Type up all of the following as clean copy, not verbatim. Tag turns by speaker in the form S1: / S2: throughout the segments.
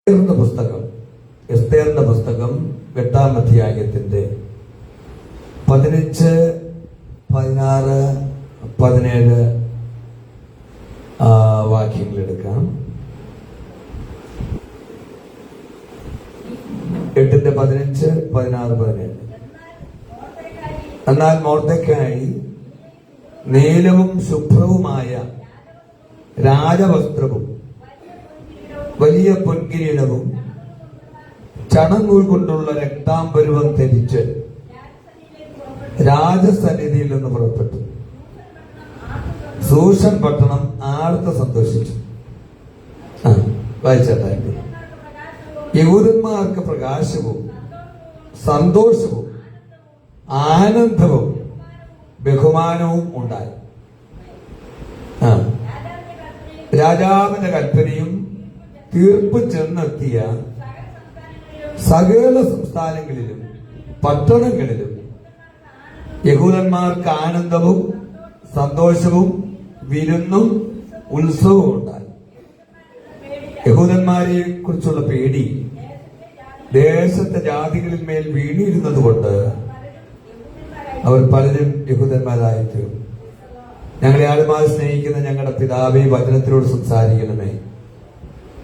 S1: എസ്തേറിന്റെ പുസ്തകം 8-ാം അധ്യായത്തിന്റെ 15, 16, 17 വാക്യങ്ങളെടുക്കാം. 8-ന്റെ 15, 16, 17. എന്നാൽ മൊർദെഖായി നീലവും ശുഭ്രവുമായ രാജവസ്ത്രവും വലിയ പൊൻകിരീടവും ചണനൂൽ കൊണ്ടുള്ള രക്താംബരവും ധരിച്ച് രാജസന്നിധിയിൽ നിന്ന് പുറപ്പെട്ടു. സൂഷൻ പട്ടണം ആർത്ത് സന്തോഷിച്ചു. വായിച്ചാട്ടായിട്ട് യഹൂദന്മാർക്ക് പ്രകാശവും സന്തോഷവും ആനന്ദവും ബഹുമാനവും ഉണ്ടായി. രാജാവിന്റെ കൽപ്പനയും തീർപ്പ് ചെന്നെത്തിയ സകല സംസ്ഥാനങ്ങളിലും പട്ടണങ്ങളിലും യഹൂദന്മാർക്ക് ആനന്ദവും സന്തോഷവും വിരുന്നും ഉത്സവവും ഉണ്ടായി. യഹൂദന്മാരെ കുറിച്ചുള്ള പേടി ദേശത്തെ ജാതികളിൽ മേൽ വീണിരുന്നത് കൊണ്ട് അവർ പലരും യഹൂദന്മാരായി തീർന്നു. ഞങ്ങളെ ആളുമായി സ്നേഹിക്കുന്ന ഞങ്ങളുടെ പിതാവേ, വചനത്തിലൂടെ സംസാരിക്കണമേ.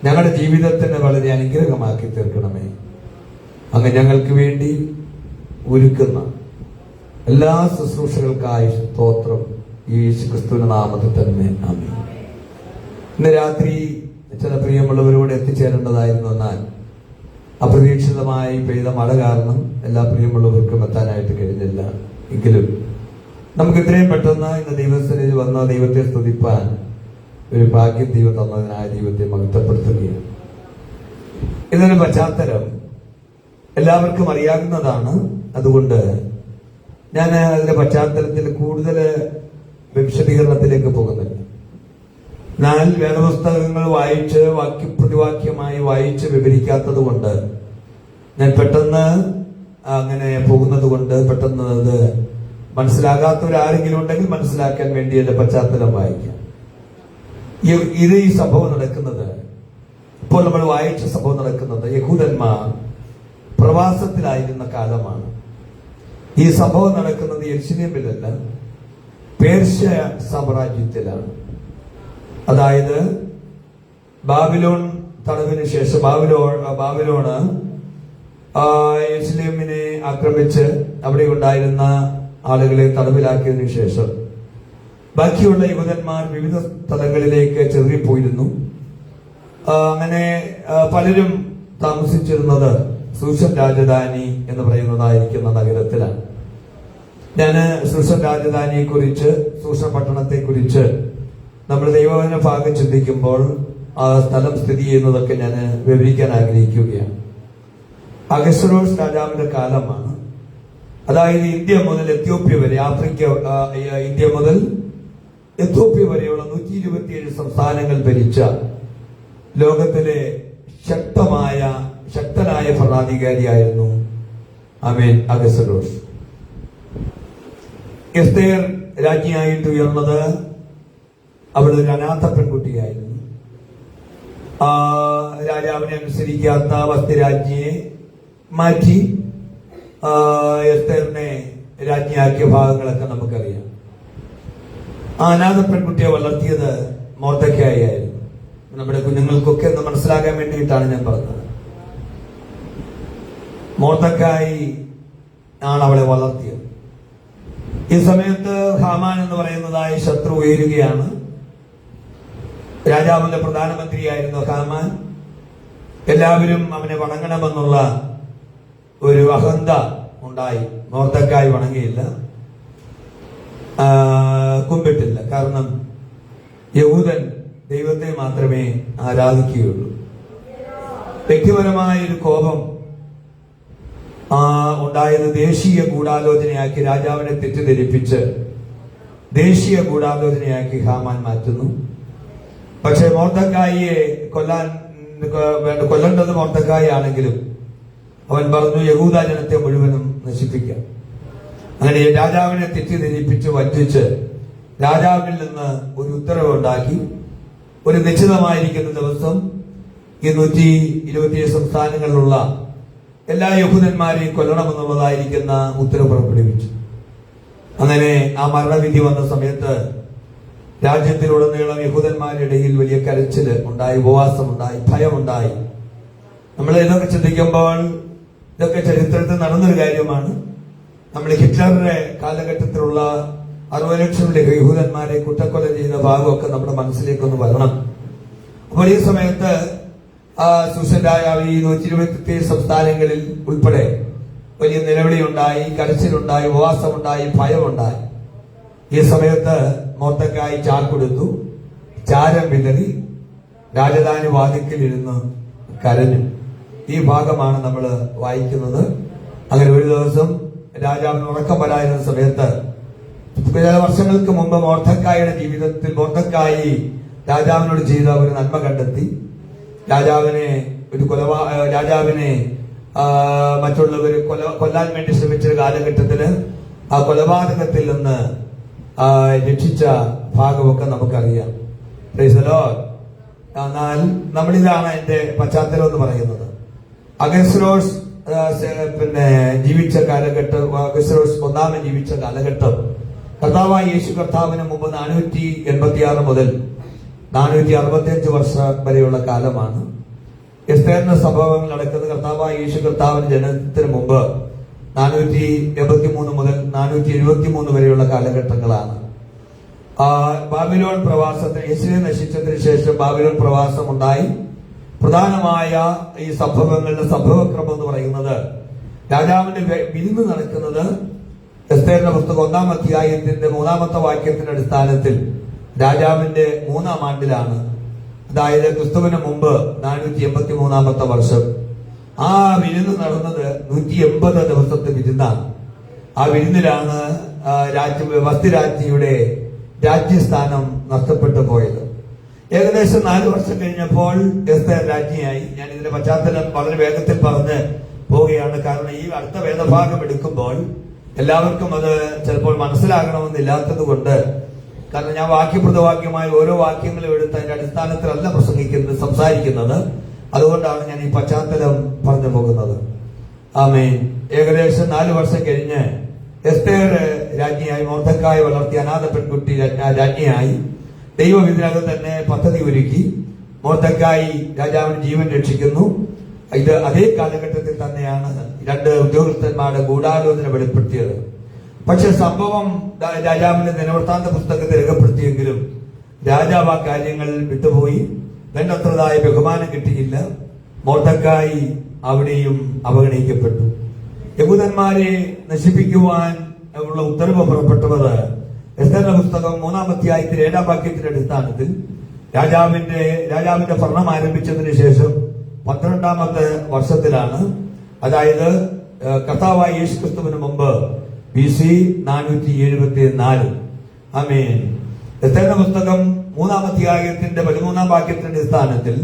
S1: ഞങ്ങളുടെ ജീവിതത്തിന് വളരെ അനുഗ്രഹമാക്കി തീർക്കണമേ. അങ്ങ് ഞങ്ങൾക്ക് വേണ്ടി ഒരുക്കുന്ന എല്ലാ ശുശ്രൂഷകൾക്കായി സ്തോത്രം. യേശുക്രിസ്തുവിന്റെ നാമത്തിൽ തന്നെ ആമേൻ. ഇന്ന് രാത്രി ചില പ്രിയമുള്ളവരോട് എത്തിച്ചേരേണ്ടതായിരുന്നു. എന്നാൽ അപ്രതീക്ഷിതമായി പെയ്ത മഴ കാരണം എല്ലാ പ്രിയമുള്ളവർക്കും എത്താനായിട്ട് കഴിഞ്ഞില്ല. എങ്കിലും നമുക്ക് ഇത്രയും പെട്ടെന്ന് ഇന്ന് ദൈവസ്ഥലിൽ വന്ന ദൈവത്തെ സ്തുതിപ്പാൻ ഒരു ഭാഗ്യം ദൈവം തന്നതിനായ ദൈവത്തെ മഹത്വപ്പെടുത്തുകയാണ്. ഇതിന് പശ്ചാത്തലം എല്ലാവർക്കും അറിയാവുന്നതാണ്. അതുകൊണ്ട് ഞാൻ അതിന്റെ പശ്ചാത്തലത്തിൽ കൂടുതൽ വിശദീകരണത്തിലേക്ക് പോകുന്നില്ല. എന്നാൽ വേദപുസ്തകങ്ങൾ വായിച്ച് വാക്യപ്രതിവാക്യമായി വായിച്ച് വിവരിക്കാത്തത് കൊണ്ട് ഞാൻ പെട്ടെന്ന് അങ്ങനെ പോകുന്നത് കൊണ്ട് പെട്ടെന്ന് അത് മനസ്സിലാകാത്തവരാരെങ്കിലും ഉണ്ടെങ്കിൽ മനസ്സിലാക്കാൻ വേണ്ടി എന്റെ പശ്ചാത്തലം വായിക്കാം. ഈ സംഭവം നടക്കുന്നത്, ഇപ്പോൾ നമ്മൾ വായിച്ച സംഭവം നടക്കുന്നത് യഹൂദന്മാർ പ്രവാസത്തിലായിരുന്ന കാലമാണ്. ഈ സംഭവം നടക്കുന്നത് യെരുശലേമിലല്ല, പേർഷ്യ സാമ്രാജ്യത്തിലാണ്. അതായത് ബാബിലോൺ തടവിന് ശേഷം ബാബിലോണ് യെരുശലേമിനെ ആക്രമിച്ച് അവിടെ ഉണ്ടായിരുന്ന ആളുകളെ തടവിലാക്കിയതിനു ശേഷം ബാക്കിയുള്ള യഹൂദന്മാർ വിവിധ സ്ഥലങ്ങളിലേക്ക് ചെറിപ്പോയിരുന്നു. അങ്ങനെ പലരും താമസിച്ചിരുന്നത് സൂഷൻ രാജധാനി എന്ന് പറയുന്നതായിരിക്കുന്ന നഗരത്തിലാണ്. ഞാൻ സൂഷൻ രാജധാനിയെ കുറിച്ച്, സൂഷൻ പട്ടണത്തെ കുറിച്ച് നമ്മൾ ദൈവവചന ഭാഗം ചിന്തിക്കുമ്പോൾ ആ സ്ഥലം സ്ഥിതി ചെയ്യുന്നതൊക്കെ ഞാൻ വിവരിക്കാൻ ആഗ്രഹിക്കുകയാണ്. അഹശ്വേരോഷ് രാജാവിന്റെ കാലമാണ്. അതായത് ഇന്ത്യ മുതൽ എത്യോപ്യ വരെ, ഇന്ത്യ മുതൽ എത്യോപ്യ വരെയുള്ള 127 സംസ്ഥാനങ്ങൾ ഭരിച്ച ലോകത്തിലെ ശക്തനായ ഭരണാധികാരിയായിരുന്നു അഹശ്വേരോഷ്. എസ്തേർ രാജ്ഞിയായിട്ട് ഉയർന്നത് അവൾ ഒരു അനാഥ പെൺകുട്ടിയായിരുന്നു. രാജാവിനെ അനുസരിക്കാത്ത വസ്തി രാജ്ഞിയെ മാറ്റി എസ്തേറിനെ രാജ്ഞിയാക്കിയ ഭാഗങ്ങളൊക്കെ നമുക്കറിയാം. ആ അനാഥ പെൺകുട്ടിയെ വളർത്തിയത് മൊർദെഖായി ആയിരുന്നു. നമ്മുടെ കുഞ്ഞുങ്ങൾക്കൊക്കെ ഒന്ന് മനസ്സിലാക്കാൻ വേണ്ടിയിട്ടാണ് ഞാൻ പറഞ്ഞത്. മൊർദെഖായി ആണ് അവളെ വളർത്തിയത്. ഈ സമയത്ത് ഹാമാൻ എന്ന് പറയുന്നതായ ശത്രു ഉയരുകയാണ്. രാജാവിന്റെ പ്രധാനമന്ത്രിയായിരുന്നു ഹാമാൻ. എല്ലാവരും അവനെ വണങ്ങണമെന്നുള്ള ഒരു അഹന്ത ഉണ്ടായി. മൊർദെഖായി വണങ്ങിയില്ല, കുമ്പിട്ടില്ല. കാരണം യഹൂദൻ ദൈവത്തെ മാത്രമേ ആരാധിക്കുകയുള്ളൂ. വ്യക്തിപരമായ ഒരു കോപം ഉണ്ടായത് ദേശീയ ഗൂഢാലോചനയാക്കി രാജാവിനെ തെറ്റിദ്ധരിപ്പിച്ച് ദേശീയ ഗൂഢാലോചനയാക്കി ഹാമാൻ മാറ്റുന്നു. പക്ഷെ മൊർദെഖായിയെ കൊല്ലേണ്ടത് മൊർദെഖായി ആണെങ്കിലും അവൻ പറഞ്ഞു യഹൂദ ജനത്തെ മുഴുവനും നശിപ്പിക്കാം. അങ്ങനെ രാജാവിനെ തെറ്റിദ്ധരിപ്പിച്ച് വഞ്ചിച്ച് രാജാവിൽ നിന്ന് ഒരു ഉത്തരവുണ്ടാക്കി ഒരു നിശ്ചിതമായിരിക്കുന്ന ദിവസം ഈ 127 സംസ്ഥാനങ്ങളിലുള്ള എല്ലാ യഹൂദന്മാരെയും കൊല്ലണമെന്നുള്ളതായിരിക്കുന്ന ഉത്തരവ് പുറപ്പെടുവിച്ചു. അങ്ങനെ ആ മരണവിധി വന്ന സമയത്ത് രാജ്യത്തിലുടനീളം യഹൂദന്മാരുടെ ഇടയിൽ വലിയ കരച്ചില് ഉണ്ടായി, ഉപവാസമുണ്ടായി, ഭയമുണ്ടായി. നമ്മൾ ഇതൊക്കെ ചിന്തിക്കുമ്പോൾ ഇതൊക്കെ ചരിത്രത്തിൽ നടന്നൊരു കാര്യമാണ്. നമ്മൾ ഹിറ്റ്ലറുടെ കാലഘട്ടത്തിലുള്ള 60 ലക്ഷം യഹൂദന്മാരെ കുറ്റക്കൊല ചെയ്ത ഭാഗമൊക്കെ നമ്മുടെ മനസ്സിലേക്കൊന്ന് വരണം. അപ്പോൾ ഈ സമയത്ത് സുശലായ ഈ 127 സംസ്ഥാനങ്ങളിൽ ഉൾപ്പെടെ വലിയ നിലവിളിയുണ്ടായി, കരച്ചിലുണ്ടായി, ഉപവാസമുണ്ടായി, ഭയമുണ്ടായി. ഈ സമയത്ത് മൊർദെഖായി ചാക്കൊടുത്തു, ചാരം വിതറി, രാജധാനി വാതിക്കലിരുന്ന് കരഞ്ഞു. ഈ ഭാഗമാണ് നമ്മൾ വായിക്കുന്നത്. അങ്ങനെ ഒരു ദിവസം രാജാവിന് ഉറക്കം വരായിരുന്ന സമയത്ത് ചില വർഷങ്ങൾക്ക് മുമ്പ് മൊർദെഖായിയുടെ ജീവിതത്തിൽ മൊർദെഖായി രാജാവിനോട് ചെയ്ത ഒരു നന്മ കണ്ടെത്തി. രാജാവിനെ മറ്റുള്ളവർ കൊല്ലാൻ വേണ്ടി ശ്രമിച്ച കാലഘട്ടത്തില് ആ കൊലപാതകത്തിൽ നിന്ന് രക്ഷിച്ച ഭാഗമൊക്കെ നമുക്കറിയാം. Price the Lord. എന്നാൽ നമ്മളിതാണ് അതിന്റെ പശ്ചാത്തലം എന്ന് പറയുന്നത്. അഗസ്തോസ് ജീവിച്ച കാലഘട്ടം, അഗസ്തോസ് ഒന്നാമൻ ജീവിച്ച കാലഘട്ടം കർത്താവായ യേശു കർത്താവിന് മുമ്പ് 486 മുതൽ 465 വർഷം വരെയുള്ള കാലമാണ്. എസ്തേറിന്റെ സംഭവങ്ങൾ നടക്കുന്നത് കർത്താവായ യേശു കർത്താവിന്റെ ജനനത്തിന് മുമ്പ് 483 മുതൽ 473 വരെയുള്ള കാലഘട്ടങ്ങളാണ്. ബാബിലോൺ പ്രവാസത്തിന്, യെശുരൂശലേം നശിച്ചതിന് ശേഷം ബാബിലോൺ പ്രവാസം ഉണ്ടായി. പ്രധാനമായ ഈ സംഭവങ്ങളുടെ സംഭവക്രമം എന്ന് പറയുന്നത് രാജാവിന്റെ വിരുന്ന് നടക്കുന്നത് എസ്തേറിന്റെ പുസ്തകം 1-ാം അധ്യായത്തിന്റെ 3-ാമത്തെ വാക്യത്തിന്റെ അടിസ്ഥാനത്തിൽ രാജാവിന്റെ 3-ാം ആണ്ടിലാണ്. അതായത് ക്രിസ്തുവിന് മുമ്പ് 483-ാമത്തെ വർഷം. ആ വിരുന്ന് നടന്നത് 180 ദിവസത്തെ വിരുന്നാണ്. ആ വിരുന്നിലാണ് വസ്തിരാജ്ഞിയുടെ രാജ്യസ്ഥാനം നഷ്ടപ്പെട്ടു പോയത്. ഏകദേശം 4 വർഷം കഴിഞ്ഞപ്പോൾ എസ്തേർ രാജ്ഞിയായി. ഞാൻ ഇതിന്റെ പശ്ചാത്തലം വളരെ വേഗത്തിൽ പറഞ്ഞ് പോവുകയാണ്. കാരണം ഈ അടുത്ത വേദഭാഗം എടുക്കുമ്പോൾ എല്ലാവർക്കും അത് ചിലപ്പോൾ മനസ്സിലാകണമെന്നില്ലാത്തത് കൊണ്ട്, കാരണം ഞാൻ വാക്യപ്രതവാക്യമായ ഓരോ വാക്യങ്ങളും എടുത്ത് അതിന്റെ അടിസ്ഥാനത്തിലല്ല സംസാരിക്കുന്നത്. അതുകൊണ്ടാണ് ഞാൻ ഈ പശ്ചാത്തലം പറഞ്ഞു പോകുന്നത്. ആമേൻ. ഏകദേശം 4 വർഷം കഴിഞ്ഞ് എസ്തേർ രാജ്ഞിയായി, മൊർദെഖായി വളർത്തിയ അനാഥ പെൺകുട്ടി രാജ്ഞിയായി. ദൈവം ഇതിനകം തന്നെ പദ്ധതി ഒരുക്കി. മൊർദെഖായി രാജാവിന് ജീവൻ രക്ഷിക്കുന്നു. ഇത് അതേ കാലഘട്ടത്തിൽ തന്നെയാണ് 2 ഉദ്യോഗസ്ഥന്മാരുടെ ഗൂഢാലോചന വെളിപ്പെടുത്തിയത്. പക്ഷെ സംഭവം രാജാവിന്റെ ദിനവൃത്താന്ത പുസ്തകത്തിൽ രേഖപ്പെടുത്തിയെങ്കിലും രാജാവ് ആ കാര്യങ്ങൾ വിട്ടുപോയി. വേണ്ടത്രതായ ബഹുമാനം കിട്ടിയില്ല. മൊർദെഖായി അവിടെയും അവഗണിക്കപ്പെട്ടു. യഹൂദന്മാരെ നശിപ്പിക്കുവാൻ ഉള്ള ഉത്തരവ് പുറപ്പെട്ടത് എസ്തേറിന്റെ പുസ്തകം 3-ാം അധ്യായത്തിൽ 7-ാം വാക്യത്തിന്റെ അടിസ്ഥാനത്തിൽ രാജാവിന്റെ ഭരണം ആരംഭിച്ചതിന് ശേഷം 12-ാമത്തെ വർഷത്തിലാണ്. അതായത് കർത്താവായ യേശു ക്രിസ്തുവിന് മുമ്പ് BC 474. ആമേൻ. എസ്തേറിന്റെ പുസ്തകം 3-ാം അധ്യായത്തിന്റെ 13-ാം വാക്യത്തിന്റെ അടിസ്ഥാനത്തിൽ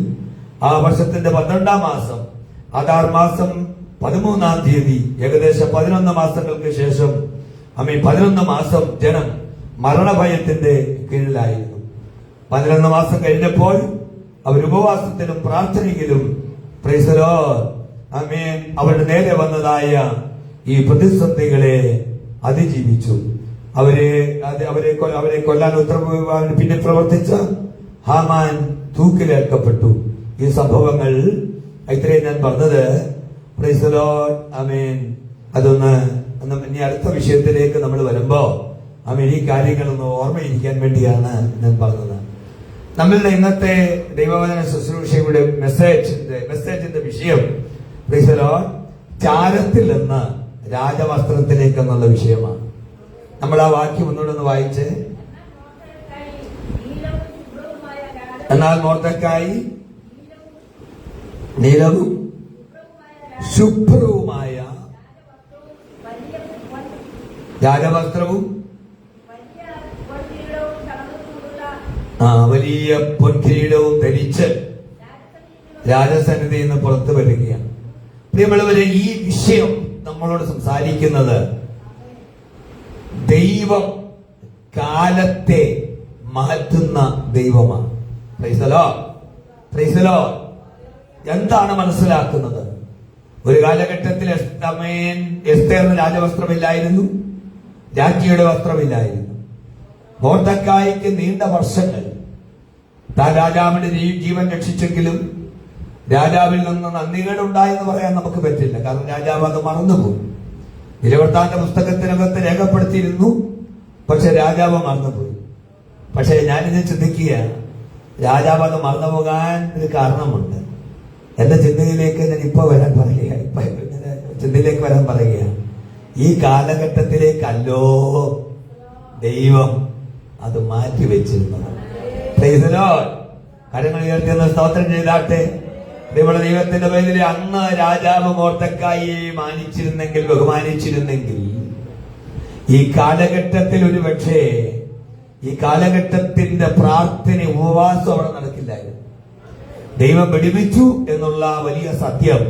S1: ആ വർഷത്തിന്റെ 12-ാം മാസം, അതാർ മാസം 13-ാം തീയതി, ഏകദേശം 11 മാസങ്ങൾക്ക് ശേഷം 11 മാസം ജനം മരണഭയത്തിന്റെ കീഴിലായിരുന്നു. 11 മാസം കഴിഞ്ഞപ്പോൾ അവർ ഉപവാസത്തിലും പ്രാർത്ഥനയിലും, പ്രൈസ് ദി ലോർഡ്, ആമേൻ, അവരുടെ നേരെ വന്നതായ ഈ പ്രതിസന്ധികളെ അതിജീവിച്ചു. അവരെ കൊല്ലാൻ ഉത്തരവ് പിന്നെ പ്രവർത്തിച്ച ഹാമാൻ തൂക്കിലേൽക്കപ്പെട്ടു. ഈ സംഭവങ്ങൾ ഇത്രയും ഞാൻ പറഞ്ഞത്. Praise the lord. ആമേൻ. അതൊന്ന് ഇനി അടുത്ത വിഷയത്തിലേക്ക് നമ്മൾ വരുമ്പോ ഈ കാര്യങ്ങളൊന്ന് ഓർമ്മയിരിക്കാൻ വേണ്ടിയാണ് ഞാൻ പറഞ്ഞത്. നമ്മളുടെ ഇന്നത്തെ ദൈവവചന ശുശ്രൂഷയുടെ മെസ്സേജിന്റെ വിഷയം, പ്രൈസ് ദി ലോർഡ്, ചാരത്തിൽ നിന്ന് രാജവസ്ത്രത്തിലേക്ക് എന്നുള്ള വിഷയമാണ്. നമ്മൾ ആ വാക്യം ഒന്നുകൂടെ വായിച്ച്, എന്നാൽ മൊർദെഖായി നീലവും ശുഭ്രവുമായ രാജവസ്ത്രവും വലിയ പൊൻകിരീടവും ധരിച്ച് രാജസന്നിധിയിൽ നിന്ന് പുറത്തു വരികയാണ്. പ്രിയമുള്ളവരെ, ഈ വിഷയം നമ്മളോട് സംസാരിക്കുന്നത് ദൈവം കാലത്തെ മാറ്റുന്ന ദൈവമാണ്. Price the lord. Praise the Lord. എന്താണ് മനസ്സിലാക്കുന്നത്? ഒരു കാലഘട്ടത്തിൽ എസ്തേറിന് രാജവസ്ത്രമില്ലായിരുന്നു, രാജ്ഞിയുടെ വസ്ത്രമില്ലായിരുന്നു. മൊർദെഖായിക്ക് നീണ്ട വർഷങ്ങൾ താൻ രാജാവിന്റെ ജീവൻ രക്ഷിച്ചെങ്കിലും രാജാവിൽ നിന്ന് നന്ദികേടുണ്ടായെന്ന് പറയാൻ നമുക്ക് പറ്റില്ല. കാരണം രാജാവ് അത് മറന്നുപോയി. ദിനവൃത്താന്ത പുസ്തകത്തിനകത്ത് രേഖപ്പെടുത്തിയിരുന്നു, പക്ഷെ രാജാവ് മറന്നുപോയി. പക്ഷെ ഞാനിത് ചിന്തിക്കുക, രാജാവ് അത് മറന്നുപോകാൻ ഒരു കാരണമുണ്ട്. എന്റെ ചിന്തയിലേക്ക് ഞാൻ ഇപ്പൊ വരാൻ ചിന്തയിലേക്ക് വരാൻ പറയുകയാണ്. ഈ കാലഘട്ടത്തിലേക്കല്ലോ ദൈവം അത് മാറ്റിവെച്ചിരുന്നത്. കരങ്ങൾ ഉയർത്തിയെന്ന് സ്തോത്രം ചെയ്താട്ടെ. നമ്മുടെ ദൈവത്തിന്റെ പേരിൽ അന്ന് രാജാവ് മൊർദെഖായിയെ മാനിച്ചിരുന്നെങ്കിൽ, ബഹുമാനിച്ചിരുന്നെങ്കിൽ, ഈ കാലഘട്ടത്തിൽ ഒരു പക്ഷേ ഈ കാലഘട്ടത്തിന്റെ പ്രാർത്ഥന, ഉപവാസം അവിടെ നടക്കില്ലായിരുന്നു. ദൈവം വെടിവെച്ചു എന്നുള്ള വലിയ സത്യം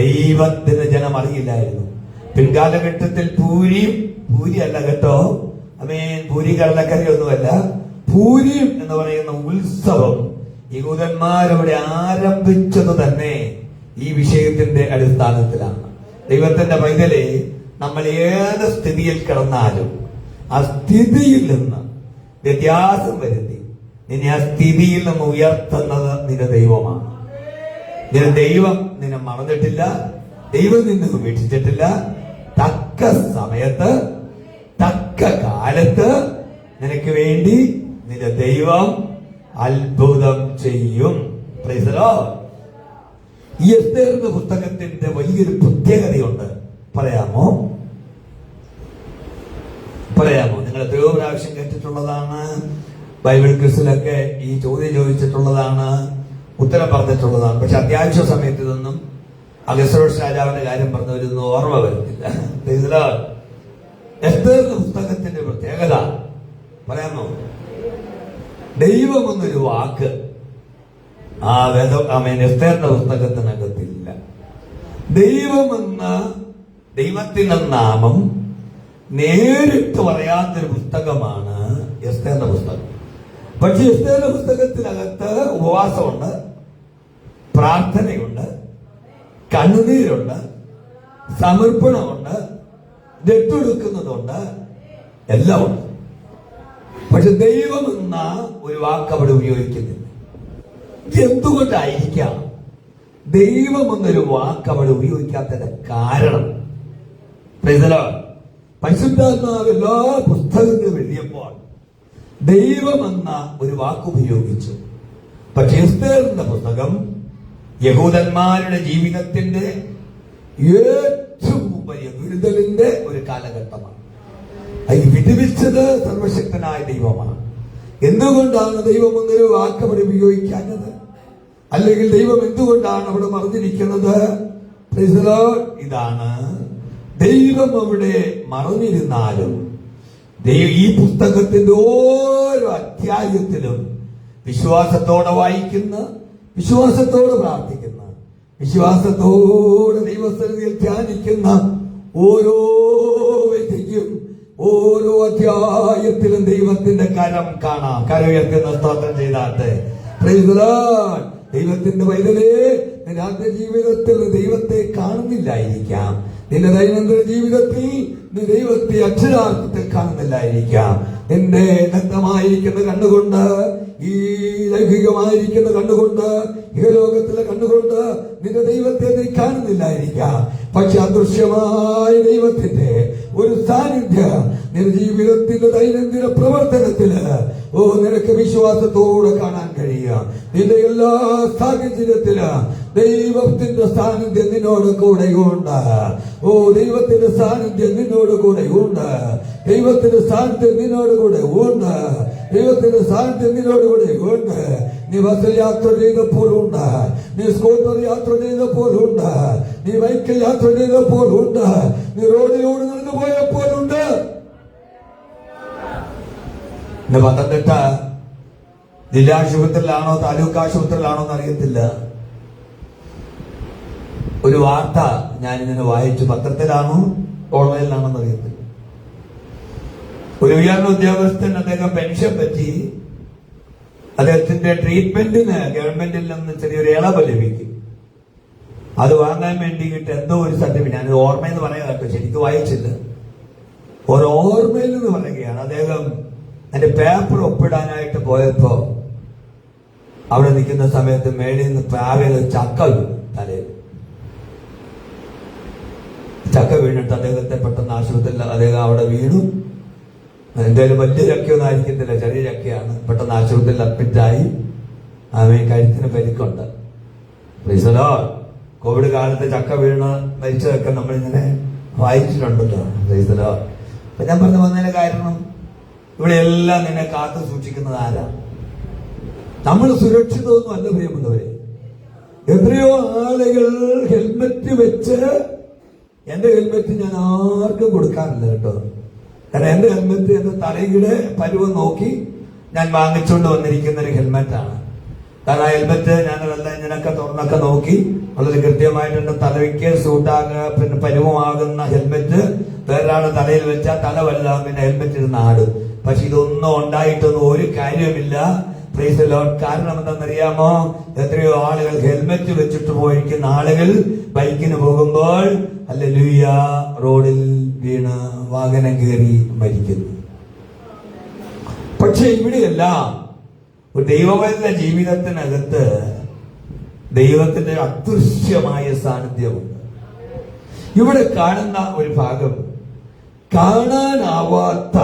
S1: ദൈവത്തിന് ജനം അറിയില്ലായിരുന്നു. പിൻകാലഘട്ടത്തിൽ പൂരി അല്ല കേട്ടോ, പൂരി കടലക്കറിയൊന്നുമല്ല, പൂരീം എന്ന് പറയുന്ന ഉത്സവം യഹൂദന്മാരവിടെ ആരംഭിച്ചത് തന്നെ ഈ വിഷയത്തിന്റെ അടിസ്ഥാനത്തിലാണ്. ദൈവത്തിന്റെ പൈതലെ, നമ്മൾ ഏത് സ്ഥിതിയിൽ കിടന്നാലും ആ സ്ഥിതിയിൽ നിന്ന് വ്യത്യാസം വരുത്തി നിന്നെ ആ സ്ഥിതിയിൽ നിന്ന് ഉയർത്തുന്നത് നിന്റെ ദൈവമാണ്. നിന്റെ ദൈവം നിന്നെ മറന്നിട്ടില്ല, ദൈവം നിന്നെ ഉപേക്ഷിച്ചിട്ടില്ല. തക്ക സമയത്ത് തക്ക കാലത്ത് നിനക്ക് വേണ്ടി നിന്റെ ദൈവം അത്ഭുതം ചെയ്യും. Price the Lord. ഈ എസ്തേറിന്റെ പുസ്തകത്തിന്റെ വലിയൊരു പ്രത്യേകതയുണ്ട്. പറയാമോ? നിങ്ങൾ എത്രയോ പ്രാവശ്യം കേട്ടിട്ടുള്ളതാണ്. ബൈബിൾ ക്വിസിലൊക്കെ ഈ ചോദ്യം ചോദിച്ചിട്ടുള്ളതാണ്, ഉത്തരം പറഞ്ഞിട്ടുള്ളതാണ്. പക്ഷെ അത്യാവശ്യ സമയത്ത് ഇതൊന്നും അഹസ്വേരോസ് രാജാവിന്റെ കാര്യം പറഞ്ഞവരൊന്നും ഓർമ്മ വരുന്നില്ല. Price the lord. എസ്തേറിന്റെ പുസ്തകത്തിന്റെ പ്രത്യേകത പറയാമോ? ദൈവം എന്നൊരു വാക്ക് ആ എസ്തേറിന്റെ പുസ്തകത്തിനകത്തില്ല. ദൈവത്തിന്റെ നാമം നേരിട്ട് പറയാത്തൊരു പുസ്തകമാണ് എസ്തേറിന്റെ പുസ്തകം. പക്ഷെ എസ്തേറിന്റെ പുസ്തകത്തിനകത്ത് ഉപവാസമുണ്ട്, പ്രാർത്ഥനയുണ്ട്, കണ്ണുനീരുണ്ട്, സമർപ്പണമുണ്ട്, രട്ടെടുക്കുന്നതുണ്ട്, എല്ലാം ഉണ്ട്. പക്ഷെ ദൈവം എന്ന ഒരു വാക്ക് അവിടെ ഉപയോഗിക്കുന്നില്ല. എന്തുകൊണ്ടായിരിക്കാം ദൈവം എന്നൊരു വാക്ക് അവിടെ ഉപയോഗിക്കാത്തതിന്റെ കാരണം? പരിശുദ്ധാത്മാവ് എല്ലാ പുസ്തകങ്ങളും എഴുതിയപ്പോൾ ദൈവം എന്ന ഒരു വാക്ക് ഉപയോഗിച്ചു. പക്ഷെ എസ്തേറിന്റെ പുസ്തകം യഹൂദന്മാരുടെ ജീവിതത്തിന്റെ ഏറ്റവും വലിയ വിടുതലിന്റെ ഒരു കാലഘട്ടമാണ്. അത് വിടുവിച്ചത് സർവശക്തനായ ദൈവമാണ്. എന്തുകൊണ്ടാണ് ദൈവം എന്നൊരു വാക്ക് അവിടെ ഉപയോഗിക്കാഞ്ഞത്? അല്ലെങ്കിൽ ദൈവം എന്തുകൊണ്ടാണ് അവിടെ മറന്നിരിക്കുന്നത്? ഇതാണ്, ദൈവം അവിടെ മറന്നിരുന്നാലും ഈ പുസ്തകത്തിന്റെ ഓരോ അധ്യായത്തിലും വിശ്വാസത്തോടെ വായിക്കുന്ന, വിശ്വാസത്തോടെ പ്രാർത്ഥിക്കുന്ന, വിശ്വാസത്തോടെ ദൈവസന്നിധിയിൽ ധ്യാനിക്കുന്ന ഓരോ വ്യക്തിക്കും ഓരോ അധ്യായത്തിലും ദൈവത്തിന്റെ കരം കാണാം. കരമുയർത്തുന്ന സ്തോത്രം ചെയ്താട്ടെ. Praise the lord. ദൈവത്തിന്റെ പൈതലേ, നിന്റെ ജീവിതത്തിൽ ദൈവത്തെ കാണുന്നില്ലായിരിക്കാം. നിന്റെ ദൈനംദിന ജീവിതത്തിൽ നീ ദൈവത്തെ അക്ഷരാർത്ഥത്തിൽ കാണുന്നില്ലായിരിക്കാം. നിന്റെ നഗ്നമായിരിക്കുന്ന കണ്ണുകൊണ്ട്, ഈ ലൗകികമായിരിക്കുന്ന കണ്ണുകൊണ്ട്, ഇഹലോകത്തിലെ കണ്ണുകൊണ്ട് നിന്റെ ദൈവത്തെ നീ കാണുന്നില്ലായിരിക്കാം. പക്ഷെ അദൃശ്യമായ ദൈവത്തിന്റെ ഒരു സാന്നിധ്യം നിന്റെ ജീവിതത്തിന്റെ ദൈനംദിന പ്രവർത്തനത്തില് നിനക്ക് വിശ്വാസത്തോടെ കാണാൻ കഴിയുക. നിന്റെ എല്ലാ സാഹചര്യത്തിലും ദൈവത്തിന്റെ സാന്നിധ്യം നിന്നോട് കൂടെയുണ്ട്. ദൈവത്തിന്റെ സാന്നിധ്യം നിന്നോട് കൂടെയുണ്ട്. ദൈവത്തിന്റെ സാന്നിധ്യം നിന്നോട് കൂടെ ഉണ്ട്. ദൈവത്തിന്റെ സാന്നിധ്യം നിന്നോട് കൂടെ ഉണ്ട്. നീ ബസ്സിൽ യാത്ര ചെയ്തപ്പോഴുണ്ട്, നീ സ്കൂട്ടർ യാത്ര ചെയ്തപ്പോഴുണ്ട്, നീ ബൈക്കിൽ യാത്ര ചെയ്തപ്പോഴുണ്ട്, നീ റോഡിലൂടെ നടന്നു പോയപ്പോഴുണ്ട്. പത്തനംതിട്ട ജില്ലാശുപത്രിയിലാണോ താലൂക്ക് ആശുപത്രിയിലാണോ എന്ന് അറിയത്തില്ല, ഒരു വാർത്ത ഞാനിങ്ങനെ വായിച്ചു. പത്രത്തിലാണോ ഓൺലൈനിലാണോ എന്ന് അറിയത്തില്ല. ഒരു ഉയർന്ന ഉദ്യോഗസ്ഥൻ, അദ്ദേഹം പെൻഷൻ പറ്റി അദ്ദേഹത്തിന്റെ ട്രീറ്റ്മെന്റിന് ഗവൺമെന്റിൽ നിന്ന് ചെറിയൊരു ഇളവ് ലഭിക്കും. അത് വാങ്ങാൻ വേണ്ടിയിട്ട് എന്തോ ഒരു സർട്ടിഫിക്കറ്റ്, ഞാൻ ഓർമ്മയെന്ന് പറയാൻ കേട്ടോ, ശരിക്കും വായിച്ചില്ല, ഒരു ഓർമ്മയിൽ നിന്ന് പറയുകയാണ്. അദ്ദേഹം എന്റെ പേപ്പർ ഒപ്പിടാനായിട്ട് പോയപ്പോ അവിടെ നിൽക്കുന്ന സമയത്ത് മേളിൽ നിന്ന് പ്രാവിൽ ചക്ക വീണു, തലയിൽ ചക്ക വീണിട്ട് അദ്ദേഹത്തെ പെട്ടെന്ന് ആശുപത്രിയിൽ, അദ്ദേഹം അവിടെ വീണു. എന്തായാലും വലിയ ചക്കയൊന്നും ആയിരിക്കത്തില്ല, ചെറിയ ചക്കയാണ്. പെട്ടെന്ന് ആശുപത്രിയിൽ അഡ്മിറ്റായി. കഴുത്തിന് പരിക്കുണ്ട്. കോവിഡ് കാലത്ത് ചക്ക വീണ് മരിച്ചതൊക്കെ നമ്മളിങ്ങനെ വായിച്ചിട്ടുണ്ടല്ലോ. അപ്പൊ ഞാൻ പറഞ്ഞു വന്നതിന്റെ കാരണം, ഇവിടെ എല്ലാം നിന്നെ കാത്തു സൂക്ഷിക്കുന്നത് ആരാ? നമ്മൾ സുരക്ഷിതമൊന്നും അല്ല പ്രിയമുള്ളവരെ. എത്രയോ ആളുകൾ ഹെൽമെറ്റ് വെച്ച്, എന്റെ ഹെൽമെറ്റ് ഞാൻ ആർക്കും കൊടുക്കാറില്ല കേട്ടോ. കാരണം എന്റെ ഹെൽമെറ്റ് എന്റെ തലയുടെ പരുവം നോക്കി ഞാൻ വാങ്ങിച്ചുകൊണ്ട് വന്നിരിക്കുന്ന ഒരു ഹെൽമെറ്റാണ്. കാരണം ആ ഹെൽമെറ്റ് ഞാൻ വെള്ളം ഇങ്ങനൊക്കെ തുറന്നൊക്കെ നോക്കി വളരെ കൃത്യമായിട്ട് എന്റെ തലയ്ക്ക് പിന്നെ പരുവമാകുന്ന ഹെൽമെറ്റ് വേറൊരാള് തലയിൽ വെച്ചാൽ തല വലുതാകും, പിന്നെ ഹെൽമെറ്റ് ഇരുന്ന് ആടും. പക്ഷെ ഇതൊന്നും ഉണ്ടായിട്ടൊന്നും ഒരു കാര്യവുമില്ല. Price the Lord. കാരണം എന്താണെന്നറിയാമോ? എത്രയോ ആളുകൾ ഹെൽമെറ്റ് വെച്ചിട്ട് പോയിരിക്കുന്ന ആളുകൾ ബൈക്കിന് പോകുമ്പോൾ ഹല്ലേലൂയ റോഡിൽ വീണ് വാഹനം കയറി മരിക്കുന്നു. പക്ഷെ ഇവിടെയെല്ലാം ഒരു ദൈവവചന ജീവിതത്തിനകത്ത് ദൈവത്തിന്റെ അദൃശ്യമായ സാന്നിധ്യമുണ്ട്. ഇവിടെ കാണുന്ന ഒരു ഭാഗം കാണാനാവാത്ത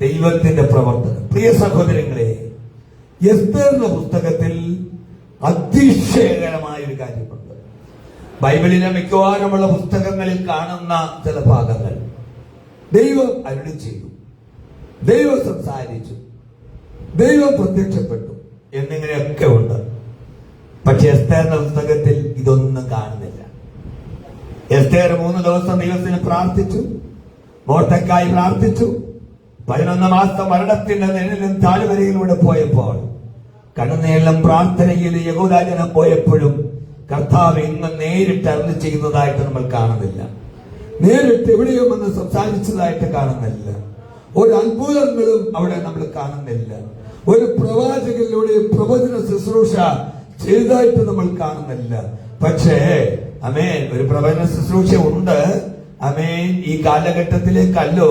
S1: ദൈവത്തിന്റെ പ്രവർത്തനം. പ്രിയ സഹോദരങ്ങളെ, എസ്തേറിന്റെ പുസ്തകത്തിൽ അതിശയകരമായ ഒരു കാര്യമുണ്ട്. ബൈബിളിലെ മിക്കവാറുമുള്ള പുസ്തകങ്ങളിൽ കാണുന്ന ചില ഭാഗങ്ങൾ ദൈവം അരുളി ചെയ്തു, ദൈവം സംസാരിച്ചു, ദൈവം പ്രത്യക്ഷപ്പെട്ടു എന്നിങ്ങനെയൊക്കെ ഉണ്ട്. പക്ഷെ എസ്തേറിന്റെ പുസ്തകത്തിൽ ഇതൊന്നും കാണുന്നില്ല. എസ്തേർ 3 ദിവസം ദൈവത്തിന് പ്രാർത്ഥിച്ചു, മോർദെഖായി പ്രാർത്ഥിച്ചു. 11 മാസം മരണത്തിന്റെ നിഴലിലും താഴ്വരയിലൂടെ പോയപ്പോൾ, കണ്ണുനീരിലും പ്രാർത്ഥനയിൽ യഹൂദാജനം പോയപ്പോഴും കർത്താവ് ഇന്ന് നേരിട്ട് അരുളി ചെയ്യുന്നതായിട്ട് നമ്മൾ കാണുന്നില്ല. നേരിട്ട് എവിടെയോ വന്ന് സംസാരിച്ചതായിട്ട് കാണുന്നില്ല. ഒരു അത്ഭുതങ്ങളും അവിടെ നമ്മൾ കാണുന്നില്ല. ഒരു പ്രവാചകനിലൂടെ പ്രവചന ശുശ്രൂഷ ചെയ്തതായിട്ട് നമ്മൾ കാണുന്നില്ല. പക്ഷേ ഒരു പ്രവചന ശുശ്രൂഷ ഉണ്ട്. ഈ കാലഘട്ടത്തിലേക്കല്ലോ